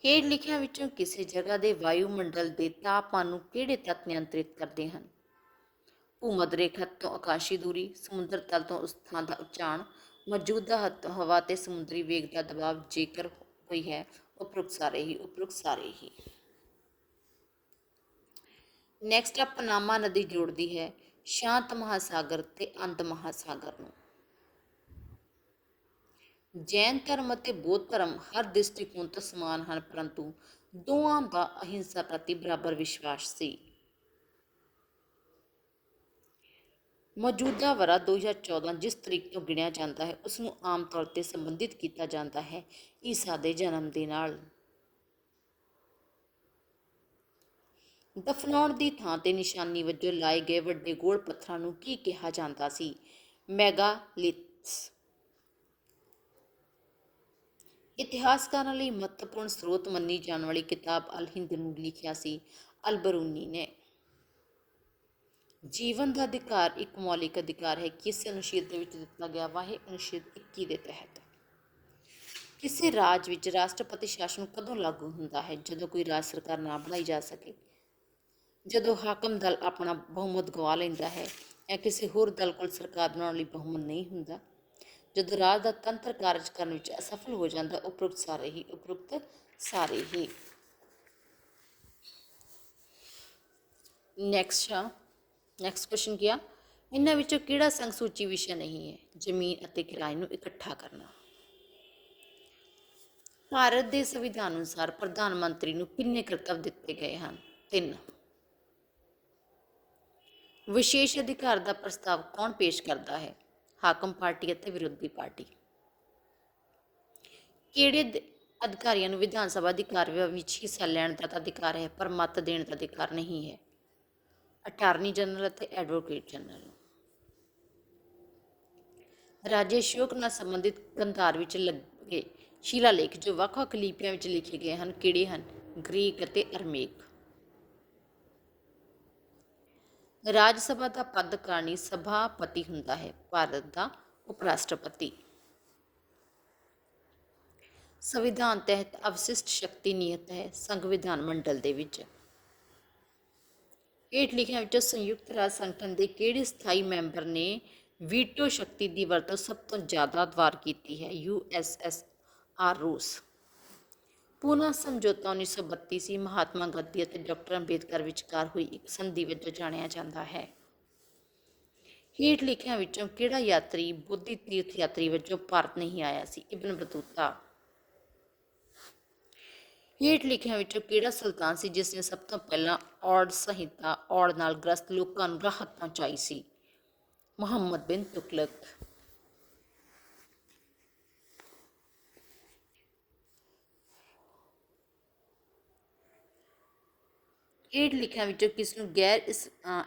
ਹੇਠ ਲਿਖਿਆਂ ਵਿੱਚੋਂ ਕਿਸੇ ਜਗ੍ਹਾ ਦੇ ਵਾਯੂਮੰਡਲ ਦੇ ਤਾਪਮਾਨ ਨੂੰ ਕਿਹੜੇ ਤੱਤ ਨਿਯੰਤਰਿਤ ਕਰਦੇ ਹਨ? ਭੂਮੱਧ ਰੇਖਾ ਤੋਂ ਆਕਾਸ਼ੀ ਦੂਰੀ, ਸਮੁੰਦਰ ਤਲ ਤੋਂ ਉਸ ਥਾਂ ਦਾ ਉਚਾਣ, ਮੌਜੂਦਾ ਹਵਾ ਤੇ ਸਮੁੰਦਰੀ ਵੇਗ ਦਾ ਦਬਾਅ। ਜੇਕਰ ਕੋਈ ਹੈ ਉਪਰੋਕਤ ਸਾਰੇ ਹੀ। ਉਪਰੋਕਤ ਸਾਰੇ ਹੀ। ਨੈਕਸਟ ਆ, ਪਨਾਮਾ ਨਦੀ ਜੋੜਦੀ ਹੈ ਸ਼ਾਂਤ ਮਹਾਸਾਗਰ ਤੇ ਅੰਧ ਮਹਾਸਾਗਰ ਨੂੰ। ਜੈਨ ਧਰਮ ਅਤੇ ਬੌਧ ਧਰਮ ਹਰ ਦ੍ਰਿਸ਼ਟੀਕੋਣ ਤੋਂ ਸਮਾਨ ਹਨ, ਪਰੰਤੂ ਦੋਵਾਂ ਦਾ ਅਹਿੰਸਾ ਪ੍ਰਤੀ ਬਰਾਬਰ ਵਿਸ਼ਵਾਸ ਸੀ। ਮੌਜੂਦਾ ਵਰ੍ਹਾ 2014 ਜਿਸ ਤਰੀਕ ਤੋਂ ਗਿਣਿਆ ਜਾਂਦਾ ਹੈ ਉਸ ਨੂੰ ਆਮ ਤੌਰ 'ਤੇ ਸੰਬੰਧਿਤ ਕੀਤਾ ਜਾਂਦਾ ਹੈ ਈਸਾ ਦੇ ਜਨਮ ਦੇ ਨਾਲ। ਦਫਨਾਉਣ ਦੀ ਥਾਂ 'ਤੇ ਨਿਸ਼ਾਨੀ ਵਜੋਂ ਲਾਏ ਗਏ ਵੱਡੇ ਗੋਲ ਪੱਥਰਾਂ ਨੂੰ ਕੀ ਕਿਹਾ ਜਾਂਦਾ ਸੀ? ਮੈਗਾਲਿਥਸ। ਇਤਿਹਾਸਕਾਰਾਂ ਲਈ ਮਹੱਤਵਪੂਰਨ ਸਰੋਤ ਮੰਨੀ ਜਾਣ ਵਾਲੀ ਕਿਤਾਬ ਅਲ ਹਿੰਦ ਨੂੰ ਲਿਖਿਆ ਸੀ ਅਲ-ਬਰੂਨੀ ਨੇ। ਜੀਵਨ ਦਾ ਅਧਿਕਾਰ ਇੱਕ ਮੌਲਿਕ ਅਧਿਕਾਰ ਹੈ, ਕਿਸੇ ਅਨੁਛੇਦ ਦੇ ਵਿੱਚ ਦਿੱਤਾ ਗਿਆ ਵਾ ਇਹ ਅਨੁਛੇਦ 21 ਦੇ ਤਹਿਤ। ਕਿਸੇ ਰਾਜ ਵਿੱਚ ਰਾਸ਼ਟਰਪਤੀ ਸ਼ਾਸਨ ਕਦੋਂ ਲਾਗੂ ਹੁੰਦਾ ਹੈ? ਜਦੋਂ ਕੋਈ ਰਾਜ ਸਰਕਾਰ ਨਾ ਬਣਾਈ ਜਾ ਸਕੇ, ਜਦੋਂ ਹਾਕਮ ਦਲ ਆਪਣਾ ਬਹੁਮਤ ਗਵਾ ਲੈਂਦਾ ਹੈ ਜਾਂ ਕਿਸੇ ਹੋਰ ਦਲ ਕੋਲ ਸਰਕਾਰ ਬਣਾਉਣ ਲਈ ਬਹੁਮਤ ਨਹੀਂ ਹੁੰਦਾ, ਜਦੋਂ ਰਾਜ ਦਾ ਤੰਤਰ ਕਾਰਜ ਕਰਨ ਵਿੱਚ ਅਸਫਲ ਹੋ ਜਾਂਦਾ। ਉਪਰੋਕਤ ਸਾਰੇ ਹੀ। ਉਪਰੋਕਤ ਸਾਰੇ ਹੀ। ਨੈਕਸਟ ਕੁਐਸਚਨ ਕੀ ਆ? ਇਹਨਾਂ ਵਿੱਚੋਂ ਕਿਹੜਾ ਸੰਘ ਸੂਚੀ ਵਿਸ਼ਾ ਨਹੀਂ ਹੈ? ਜ਼ਮੀਨ ਅਤੇ ਕਿਰਾਏ ਨੂੰ ਇਕੱਠਾ ਕਰਨਾ। ਭਾਰਤ ਦੇ ਸੰਵਿਧਾਨ ਅਨੁਸਾਰ ਪ੍ਰਧਾਨ ਮੰਤਰੀ ਨੂੰ ਕਿੰਨੇ ਕਰਤੱਵ ਦਿੱਤੇ ਗਏ ਹਨ? 3। ਵਿਸ਼ੇਸ਼ ਅਧਿਕਾਰ ਦਾ ਪ੍ਰਸਤਾਵ ਕੌਣ ਪੇਸ਼ ਕਰਦਾ ਹੈ? ਹਾਕਮ ਪਾਰਟੀ ਅਤੇ ਵਿਰੋਧੀ ਪਾਰਟੀ। ਕਿਹੜੇ ਅਧਿਕਾਰੀਆਂ ਨੂੰ ਵਿਧਾਨ ਸਭਾ ਦੀ ਕਾਰਵਾਈ ਵਿੱਚ ਹਿੱਸਾ ਲੈਣ ਦਾ ਅਧਿਕਾਰ ਹੈ ਪਰ ਮਤ ਦੇਣ ਦਾ ਅਧਿਕਾਰ ਨਹੀਂ ਹੈ? ਅਟਾਰਨੀ ਜਨਰਲ ਅਤੇ ਐਡਵੋਕੇਟ ਜਨਰਲ। ਰਾਜੇ ਅਸ਼ੋਕ ਨਾਲ ਸੰਬੰਧਿਤ ਗੰਧਾਰ ਵਿੱਚ ਲੱਗੇ ਸ਼ਿਲਾਲੇਖ ਜੋ ਵੱਖ-ਵੱਖ ਲਿਪੀਆਂ ਵਿੱਚ ਲਿਖੇ ਗਏ ਹਨ ਕਿਹੜੇ ਹਨ? ਗ੍ਰੀਕ ਅਤੇ ਅਰਮੇਕ। ਰਾਜ ਸਭਾ ਦਾ ਪਦ ਕਾਰਣੀ ਸਭਾਪਤੀ ਹੁੰਦਾ ਹੈ, ਭਾਰਤ ਦਾ ਉਪ ਰਾਸ਼ਟਰਪਤੀ। ਸੰਵਿਧਾਨ ਤਹਿਤ ਅਵਸ਼ਿਸ਼ਟ ਸ਼ਕਤੀ ਨਿਯਤ ਹੈ ਸੰਵਿਧਾਨ ਮੰਡਲ ਦੇ ਵਿੱਚ। ਹੇਠ ਲਿਖਿਆਂ ਵਿੱਚੋਂ ਸੰਯੁਕਤ ਰਾਜ ਸੰਗਠਨ ਦੇ ਕਿਹੜੇ ਸਥਾਈ ਮੈਂਬਰ ਨੇ ਵੀਟੋ ਸ਼ਕਤੀ ਦੀ ਵਰਤੋਂ ਸਭ ਤੋਂ ਜ਼ਿਆਦਾ ਵਾਰ ਕੀਤੀ ਹੈ? USSR ਰੂਸ। ਪੂਨਾ ਸਮਝੌਤਾ 1932 ਸੀ ਮਹਾਤਮਾ ਗਾਂਧੀ ਅਤੇ ਡਾਕਟਰ ਅੰਬੇਦਕਰ ਵਿਚਕਾਰ ਹੋਈ ਇੱਕ ਸੰਧੀ ਵਜੋਂ ਜਾਣਿਆ ਜਾਂਦਾ ਹੈ। ਹੇਠ ਲਿਖਿਆਂ ਵਿੱਚੋਂ ਕਿਹੜਾ ਯਾਤਰੀ ਬੋਧੀ ਤੀਰਥ ਯਾਤਰੀ ਵਜੋਂ ਭਾਰਤ ਨਹੀਂ ਆਇਆ ਸੀ? ਇਬਨ ਬਤੂਤਾ। ਹੇਠ ਲਿਖਿਆਂ ਵਿੱਚੋਂ ਕਿਹੜਾ ਸੁਲਤਾਨ ਸੀ ਜਿਸ ਨੇ ਸਭ ਤੋਂ ਪਹਿਲਾਂ ਔੜ ਸੰਹਿਤਾ ਔੜ ਨਾਲ ਗ੍ਰਸਤ ਲੋਕਾਂ ਨੂੰ ਰਾਹਤ ਪਹੁੰਚਾਈ ਸੀ? ਮੁਹੰਮਦ ਬਿਨ ਤੁਗਲਕ। ਹੇਠ ਲਿਖਿਆਂ ਵਿੱਚੋਂ ਕਿਸ ਨੂੰ ਗੈਰ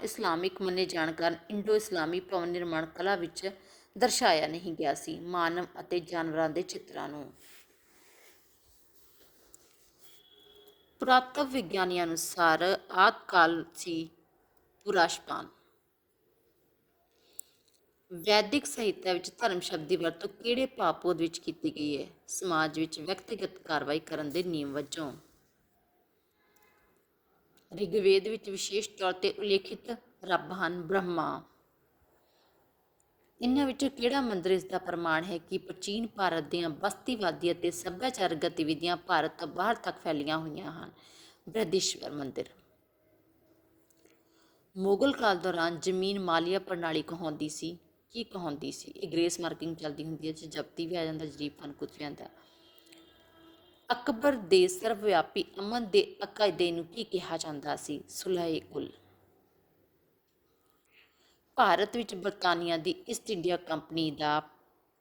ਇਸਲਾਮਿਕ ਮੰਨੇ ਜਾਣ ਕਾਰਨ ਇੰਡੋ ਇਸਲਾਮੀ ਭਵਨ ਨਿਰਮਾਣ ਕਲਾ ਵਿੱਚ ਦਰਸਾਇਆ ਨਹੀਂ ਗਿਆ ਸੀ? ਮਾਨਵ ਅਤੇ ਜਾਨਵਰਾਂ ਦੇ ਚਿੱਤਰਾਂ ਨੂੰ। ਪੁਰਾਤੱਵ ਵਿਗਿਆਨੀਆਂ ਅਨੁਸਾਰ ਆਦਿ ਕਾਲ ਸੀ ਪੁਰਾਸ਼ਪਾਨ। ਵੈਦਿਕ ਸਾਹਿਤ ਵਿੱਚ ਧਰਮ ਸ਼ਬਦ ਦੀ ਵਰਤੋਂ ਕਿਹੜੇ ਭਾਵ ਵਿੱਚ ਕੀਤੀ ਗਈ ਹੈ? ਸਮਾਜ ਵਿੱਚ ਵਿਅਕਤੀਗਤ ਕਾਰਵਾਈ ਕਰਨ ਦੇ ਨਿਯਮ ਵਜੋਂ। ਰਿਗਵੇਦ ਵਿੱਚ ਵਿਸ਼ੇਸ਼ ਤੌਰ ਤੇ ਉਲੇਖਿਤ ਰੱਬ ਹਨ ਬ੍ਰਹਮਾ। ਇਹਨਾਂ ਵਿੱਚੋਂ ਕਿਹੜਾ ਮੰਦਰ ਇਸ ਦਾ ਪ੍ਰਮਾਣ ਹੈ ਕਿ ਪ੍ਰਾਚੀਨ ਭਾਰਤ ਦੀਆਂ ਬਸਤੀਵਾਦੀ ਅਤੇ ਸੱਭਿਆਚਾਰਕ ਗਤੀਵਿਧੀਆਂ ਭਾਰਤ ਤੋਂ ਬਾਹਰ ਤੱਕ ਫੈਲੀਆਂ ਹੋਈਆਂ ਹਨ? ਬ੍ਰਿਹਦੀਸ਼ਵਰ ਮੰਦਿਰ। ਮੁਗਲ ਕਾਲ ਦੌਰਾਨ ਜ਼ਮੀਨ ਮਾਲੀਆ ਪ੍ਰਣਾਲੀ ਕਹਾਉਂਦੀ ਸੀ? ਕੀ ਕਹਾਉਂਦੀ ਸੀ? ਇਹ ਗ੍ਰੇਸ ਮਾਰਕਿੰਗ ਚੱਲਦੀ ਹੁੰਦੀ ਹੈ, ਜ਼ਬਤੀ ਵੀ ਆ ਜਾਂਦਾ, ਜਰੀਪਨ ਕੁਝ ਵੀ ਆਉਂਦਾ। ਅਕਬਰ ਦੇ ਸਰਵਵਿਆਪੀ ਅਮਨ ਦੇ ਅਕਾਇਦੇ ਨੂੰ ਕੀ ਕਿਹਾ ਜਾਂਦਾ ਸੀ? ਸੁਲਹ-ਏ-ਉਲ। ਭਾਰਤ ਵਿੱਚ ਬਰਤਾਨੀਆ ਦੀ ਈਸਟ ਇੰਡੀਆ ਕੰਪਨੀ ਦਾ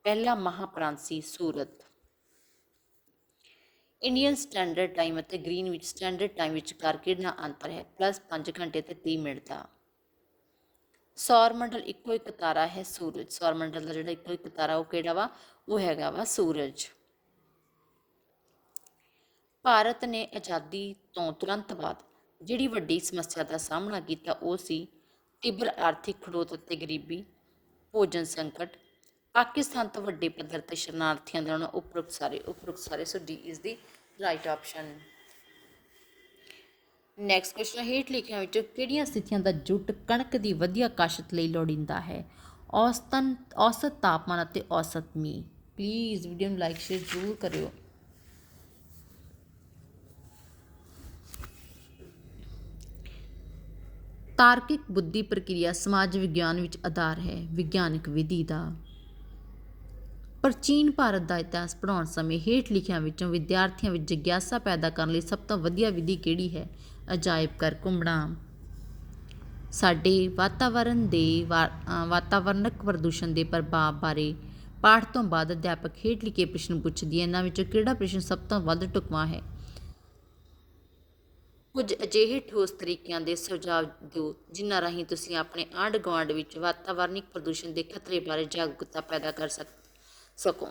ਪਹਿਲਾ ਮਹਾਂਪ੍ਰਾਂਤ ਸੀ? ਸੂਰਤ। ਇੰਡੀਅਨ ਸਟੈਂਡਰਡ ਟਾਈਮ ਅਤੇ ਗ੍ਰੀਨਵਿਚ ਸਟੈਂਡਰਡ ਟਾਈਮ ਵਿਚਕਾਰ ਕਿੰਨਾ ਅੰਤਰ ਹੈ? +5 ਘੰਟੇ ਤੇ 30 ਮਿੰਟ ਦਾ। ਸੌਰ ਮੰਡਲ ਇੱਕੋ ਇੱਕ ਤਾਰਾ ਹੈ? ਸੂਰਜ। ਸੌਰ ਮੰਡਲ ਦਾ ਜਿਹੜਾ ਇੱਕੋ ਇੱਕ ਤਾਰਾ ਉਹ ਕਿਹੜਾ ਵਾ? ਉਹ ਹੈਗਾ ਵਾ ਸੂਰਜ। ਭਾਰਤ ਨੇ ਆਜ਼ਾਦੀ ਤੋਂ ਤੁਰੰਤ ਬਾਅਦ ਜਿਹੜੀ ਵੱਡੀ ਸਮੱਸਿਆ ਦਾ ਸਾਹਮਣਾ ਕੀਤਾ ਉਹ ਸੀ ਤੀਬਰ ਆਰਥਿਕ ਖੜੋਤ ਅਤੇ ਗਰੀਬੀ, ਭੋਜਨ ਸੰਕਟ, ਪਾਕਿਸਤਾਨ ਤੋਂ ਵੱਡੇ ਪੱਧਰ ਤੇ ਸ਼ਰਨਾਰਥੀਆਂ ਦਾ ਆਉਣਾ। ਉਪਰੋਕਤ ਸਾਰੇ। So D is the right option. Next question, ਹੇਠ ਲਿਖਿਆਂ ਵਿੱਚੋਂ ਕਿਹੜੀਆਂ ਸਥਿਤੀਆਂ ਦਾ ਜੁੱਟ ਕਣਕ ਦੀ ਵਧੀਆ ਕਾਸ਼ਤ ਲਈ ਲੋੜੀਂਦਾ ਹੈ? ਔਸਤ ਤਾਪਮਾਨ ਅਤੇ ਔਸਤ ਮੀਂਹ। ਪਲੀਜ਼ ਵੀਡੀਓ ਨੂੰ ਲਾਈਕ ਸ਼ੇਅਰ ਜ਼ਰੂਰ ਕਰਿਓ। ਤਾਰਕਿਕ ਬੁੱਧੀ ਪ੍ਰਕਿਰਿਆ ਸਮਾਜ ਵਿਗਿਆਨ ਵਿੱਚ ਆਧਾਰ ਹੈ? ਵਿਗਿਆਨਕ ਵਿਧੀ ਦਾ। ਪ੍ਰਾਚੀਨ ਭਾਰਤ ਦਾ ਇਤਿਹਾਸ ਪੜ੍ਹਾਉਣ ਸਮੇਂ ਹੇਠ ਲਿਖਿਆਂ ਵਿੱਚੋਂ ਵਿਦਿਆਰਥੀਆਂ ਵਿੱਚ ਜਿਗਿਆਸਾ ਪੈਦਾ ਕਰਨ ਲਈ ਸਭ ਤੋਂ ਵਧੀਆ ਵਿਧੀ ਕਿਹੜੀ ਹੈ? ਅਜਾਇਬ ਘਰ ਘੁੰਮਣਾ। ਸਾਡੇ ਵਾਤਾਵਰਣ ਦੇ ਵਾਤਾਵਰਣਕ ਪ੍ਰਦੂਸ਼ਣ ਦੇ ਪ੍ਰਭਾਵ ਬਾਰੇ ਪਾਠ ਤੋਂ ਬਾਅਦ ਅਧਿਆਪਕ ਹੇਠ ਲਿਖੇ ਪ੍ਰਸ਼ਨ ਪੁੱਛਦੀ ਹੈ। ਇਹਨਾਂ ਵਿੱਚੋਂ ਕਿਹੜਾ ਪ੍ਰਸ਼ਨ ਸਭ ਤੋਂ ਵੱਧ ਢੁਕਵਾਂ ਹੈ? ਕੁਝ ਅਜਿਹੇ ਠੋਸ ਤਰੀਕਿਆਂ ਦੇ ਸੁਝਾਅ ਦਿਓ ਜਿਨ੍ਹਾਂ ਰਾਹੀਂ ਤੁਸੀਂ ਆਪਣੇ ਆਂਢ ਗੁਆਂਢ ਵਿੱਚ ਵਾਤਾਵਰਣਿਕ ਪ੍ਰਦੂਸ਼ਣ ਦੇ ਖਤਰੇ ਬਾਰੇ ਜਾਗਰੂਕਤਾ ਪੈਦਾ ਕਰ ਸਕੋ।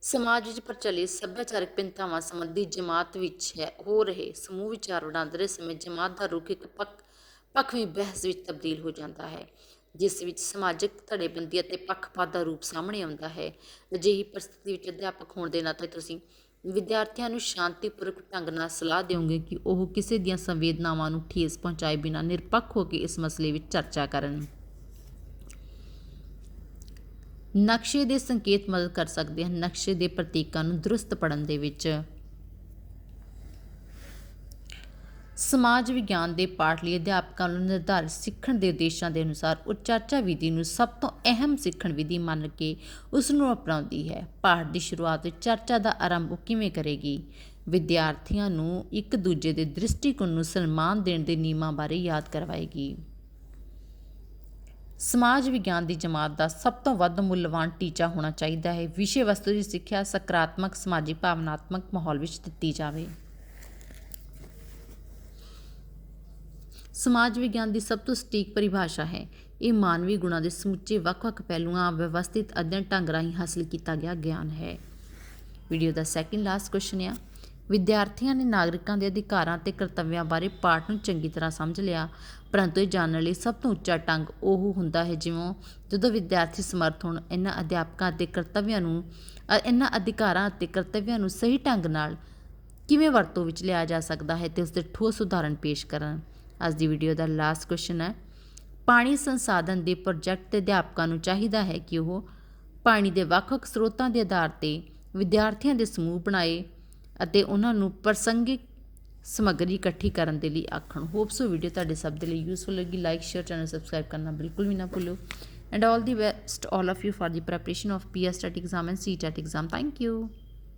ਸਮਾਜ ਵਿੱਚ ਪ੍ਰਚਲਿਤ ਸੱਭਿਆਚਾਰਕ ਭਿੰਨਤਾਵਾਂ ਸੰਬੰਧੀ ਜਮਾਤ ਵਿੱਚ ਹੋ ਰਹੇ ਸਮੂਹ ਵਿਚਾਰ ਵਟਾਂਦਰੇ ਸਮੇਂ ਜਮਾਤ ਦਾ ਰੁਖ ਇੱਕ ਪੱਖਵੀ ਬਹਿਸ ਵਿੱਚ ਤਬਦੀਲ ਹੋ ਜਾਂਦਾ ਹੈ ਜਿਸ ਵਿੱਚ ਸਮਾਜਿਕ ਧੜੇਬੰਦੀ ਅਤੇ ਪੱਖਪਾਤ ਦਾ ਰੂਪ ਸਾਹਮਣੇ ਆਉਂਦਾ ਹੈ। ਅਜਿਹੀ ਪਰਿਸਥਿਤੀ ਵਿੱਚ ਅਧਿਆਪਕ ਹੋਣ ਦੇ ਨਾਤੇ ਤੁਸੀਂ ਵਿਦਿਆਰਥੀਆਂ ਨੂੰ ਸ਼ਾਂਤੀਪੂਰਵਕ ਢੰਗ ਨਾਲ ਸਲਾਹ ਦਿਓਗੇ ਕਿ ਉਹ ਕਿਸੇ ਦੀਆਂ ਸੰਵੇਦਨਾਵਾਂ ਨੂੰ ਠੇਸ ਪਹੁੰਚਾਏ ਬਿਨਾਂ ਨਿਰਪੱਖ ਹੋ ਕੇ ਇਸ ਮਸਲੇ ਵਿੱਚ ਚਰਚਾ ਕਰਨ। ਨਕਸ਼ੇ ਦੇ ਸੰਕੇਤ ਮਦਦ ਕਰ ਸਕਦੇ ਹਨ ਨਕਸ਼ੇ ਦੇ ਪ੍ਰਤੀਕਾਂ ਨੂੰ ਦਰੁਸਤ ਪੜ੍ਹਨ ਦੇ ਵਿੱਚ। ਸਮਾਜ ਵਿਗਿਆਨ ਦੇ ਪਾਠ ਲਈ ਅਧਿਆਪਕਾਂ ਨੂੰ ਨਿਰਧਾਰਿਤ ਸਿੱਖਣ ਦੇ ਉਦੇਸ਼ਾਂ ਦੇ ਅਨੁਸਾਰ ਉਹ ਚਰਚਾ ਵਿਧੀ ਨੂੰ ਸਭ ਤੋਂ ਅਹਿਮ ਸਿੱਖਣ ਵਿਧੀ ਮੰਨ ਕੇ ਉਸ ਨੂੰ ਅਪਣਾਉਂਦੀ ਹੈ। ਪਾਠ ਦੀ ਸ਼ੁਰੂਆਤ ਵਿੱਚ ਚਰਚਾ ਦਾ ਆਰੰਭ ਉਹ ਕਿਵੇਂ ਕਰੇਗੀ? ਵਿਦਿਆਰਥੀਆਂ ਨੂੰ ਇੱਕ ਦੂਜੇ ਦੇ ਦ੍ਰਿਸ਼ਟੀਕੋਣ ਨੂੰ ਸਨਮਾਨ ਦੇਣ ਦੇ ਨਿਯਮਾਂ ਬਾਰੇ ਯਾਦ ਕਰਵਾਏਗੀ। ਸਮਾਜ ਵਿਗਿਆਨ ਦੀ ਜਮਾਤ ਦਾ ਸਭ ਤੋਂ ਵੱਧ ਮੁੱਲਵਾਨ ਟੀਚਾ ਹੋਣਾ ਚਾਹੀਦਾ ਹੈ ਵਿਸ਼ੇ ਵਸਤੂ ਦੀ ਸਿੱਖਿਆ ਸਕਾਰਾਤਮਕ ਸਮਾਜਿਕ ਭਾਵਨਾਤਮਕ ਮਾਹੌਲ ਵਿੱਚ ਦਿੱਤੀ ਜਾਵੇ। ਸਮਾਜ ਵਿਗਿਆਨ ਦੀ ਸਭ ਤੋਂ ਸਟੀਕ ਪਰਿਭਾਸ਼ਾ ਹੈ। ਇਹ ਮਾਨਵੀ ਗੁਣਾਂ ਦੇ ਸਮੁੱਚੇ ਵੱਖ-ਵੱਖ ਪਹਿਲੂਆਂ ਵਿਵਸਥਿਤ ਅਧਿਐਨ ਢੰਗ ਰਾਹੀਂ ਹਾਸਲ ਕੀਤਾ ਗਿਆ ਗਿਆਨ ਹੈ। ਵੀਡੀਓ ਦਾ ਸੈਕਿੰਡ ਲਾਸਟ ਕੁਐਸਚਨ ਆ, ਵਿਦਿਆਰਥੀਆਂ ਨੇ ਨਾਗਰਿਕਾਂ ਦੇ ਅਧਿਕਾਰਾਂ ਅਤੇ ਕਰਤੱਵਿਆਂ ਬਾਰੇ ਪਾਠ ਨੂੰ ਚੰਗੀ ਤਰ੍ਹਾਂ ਸਮਝ ਲਿਆ, ਪਰੰਤੂ ਇਹ ਜਾਣਨ ਲਈ ਸਭ ਤੋਂ ਉੱਚਾ ਢੰਗ ਉਹ ਹੁੰਦਾ ਹੈ ਜਦੋਂ ਵਿਦਿਆਰਥੀ ਸਮਰਥ ਹੋਣ ਇਹਨਾਂ ਅਧਿਕਾਰਾਂ ਅਤੇ ਕਰਤੱਵਿਆਂ ਨੂੰ ਸਹੀ ਢੰਗ ਨਾਲ ਕਿਵੇਂ ਵਰਤੋਂ ਵਿੱਚ ਲਿਆ ਜਾ ਸਕਦਾ ਹੈ ਤੇ ਉਸ ਦੇ ਠੋਸ ਉਦਾਹਰਣ ਪੇਸ਼ ਕਰਨ। ਅੱਜ ਦੀ ਵੀਡੀਓ ਦਾ ਲਾਸਟ ਕੁਐਸਚਨ ਹੈ, ਪਾਣੀ ਸੰਸਾਧਨ ਦੇ ਪ੍ਰੋਜੈਕਟ ਤੇ ਅਧਿਆਪਕਾਂ ਨੂੰ ਚਾਹੀਦਾ ਹੈ ਕਿ ਉਹ ਪਾਣੀ ਦੇ ਵੱਖ-ਵੱਖ ਸਰੋਤਾਂ ਦੇ ਆਧਾਰ ਤੇ ਵਿਦਿਆਰਥੀਆਂ ਦੇ ਸਮੂਹ ਬਣਾਏ ਅਤੇ ਉਹਨਾਂ ਨੂੰ ਪ੍ਰਸੰਗਿਕ ਸਮੱਗਰੀ ਇਕੱਠੀ ਕਰਨ ਦੇ ਲਈ ਆਖਣ। ਹੋਪ ਸੋ ਵੀਡੀਓ ਤੁਹਾਡੇ ਸਭ ਦੇ ਲਈ ਯੂਜ਼ਫੁਲ ਲੱਗੀ। ਲਾਈਕ ਸ਼ੇਅਰ ਚੈਨਲ ਸਬਸਕ੍ਰਾਈਬ ਕਰਨਾ ਬਿਲਕੁਲ ਵੀ ਨਾ ਭੁੱਲੋ। And all the best all of you for the preparation of PS TET exam and CTET exam. Thank you.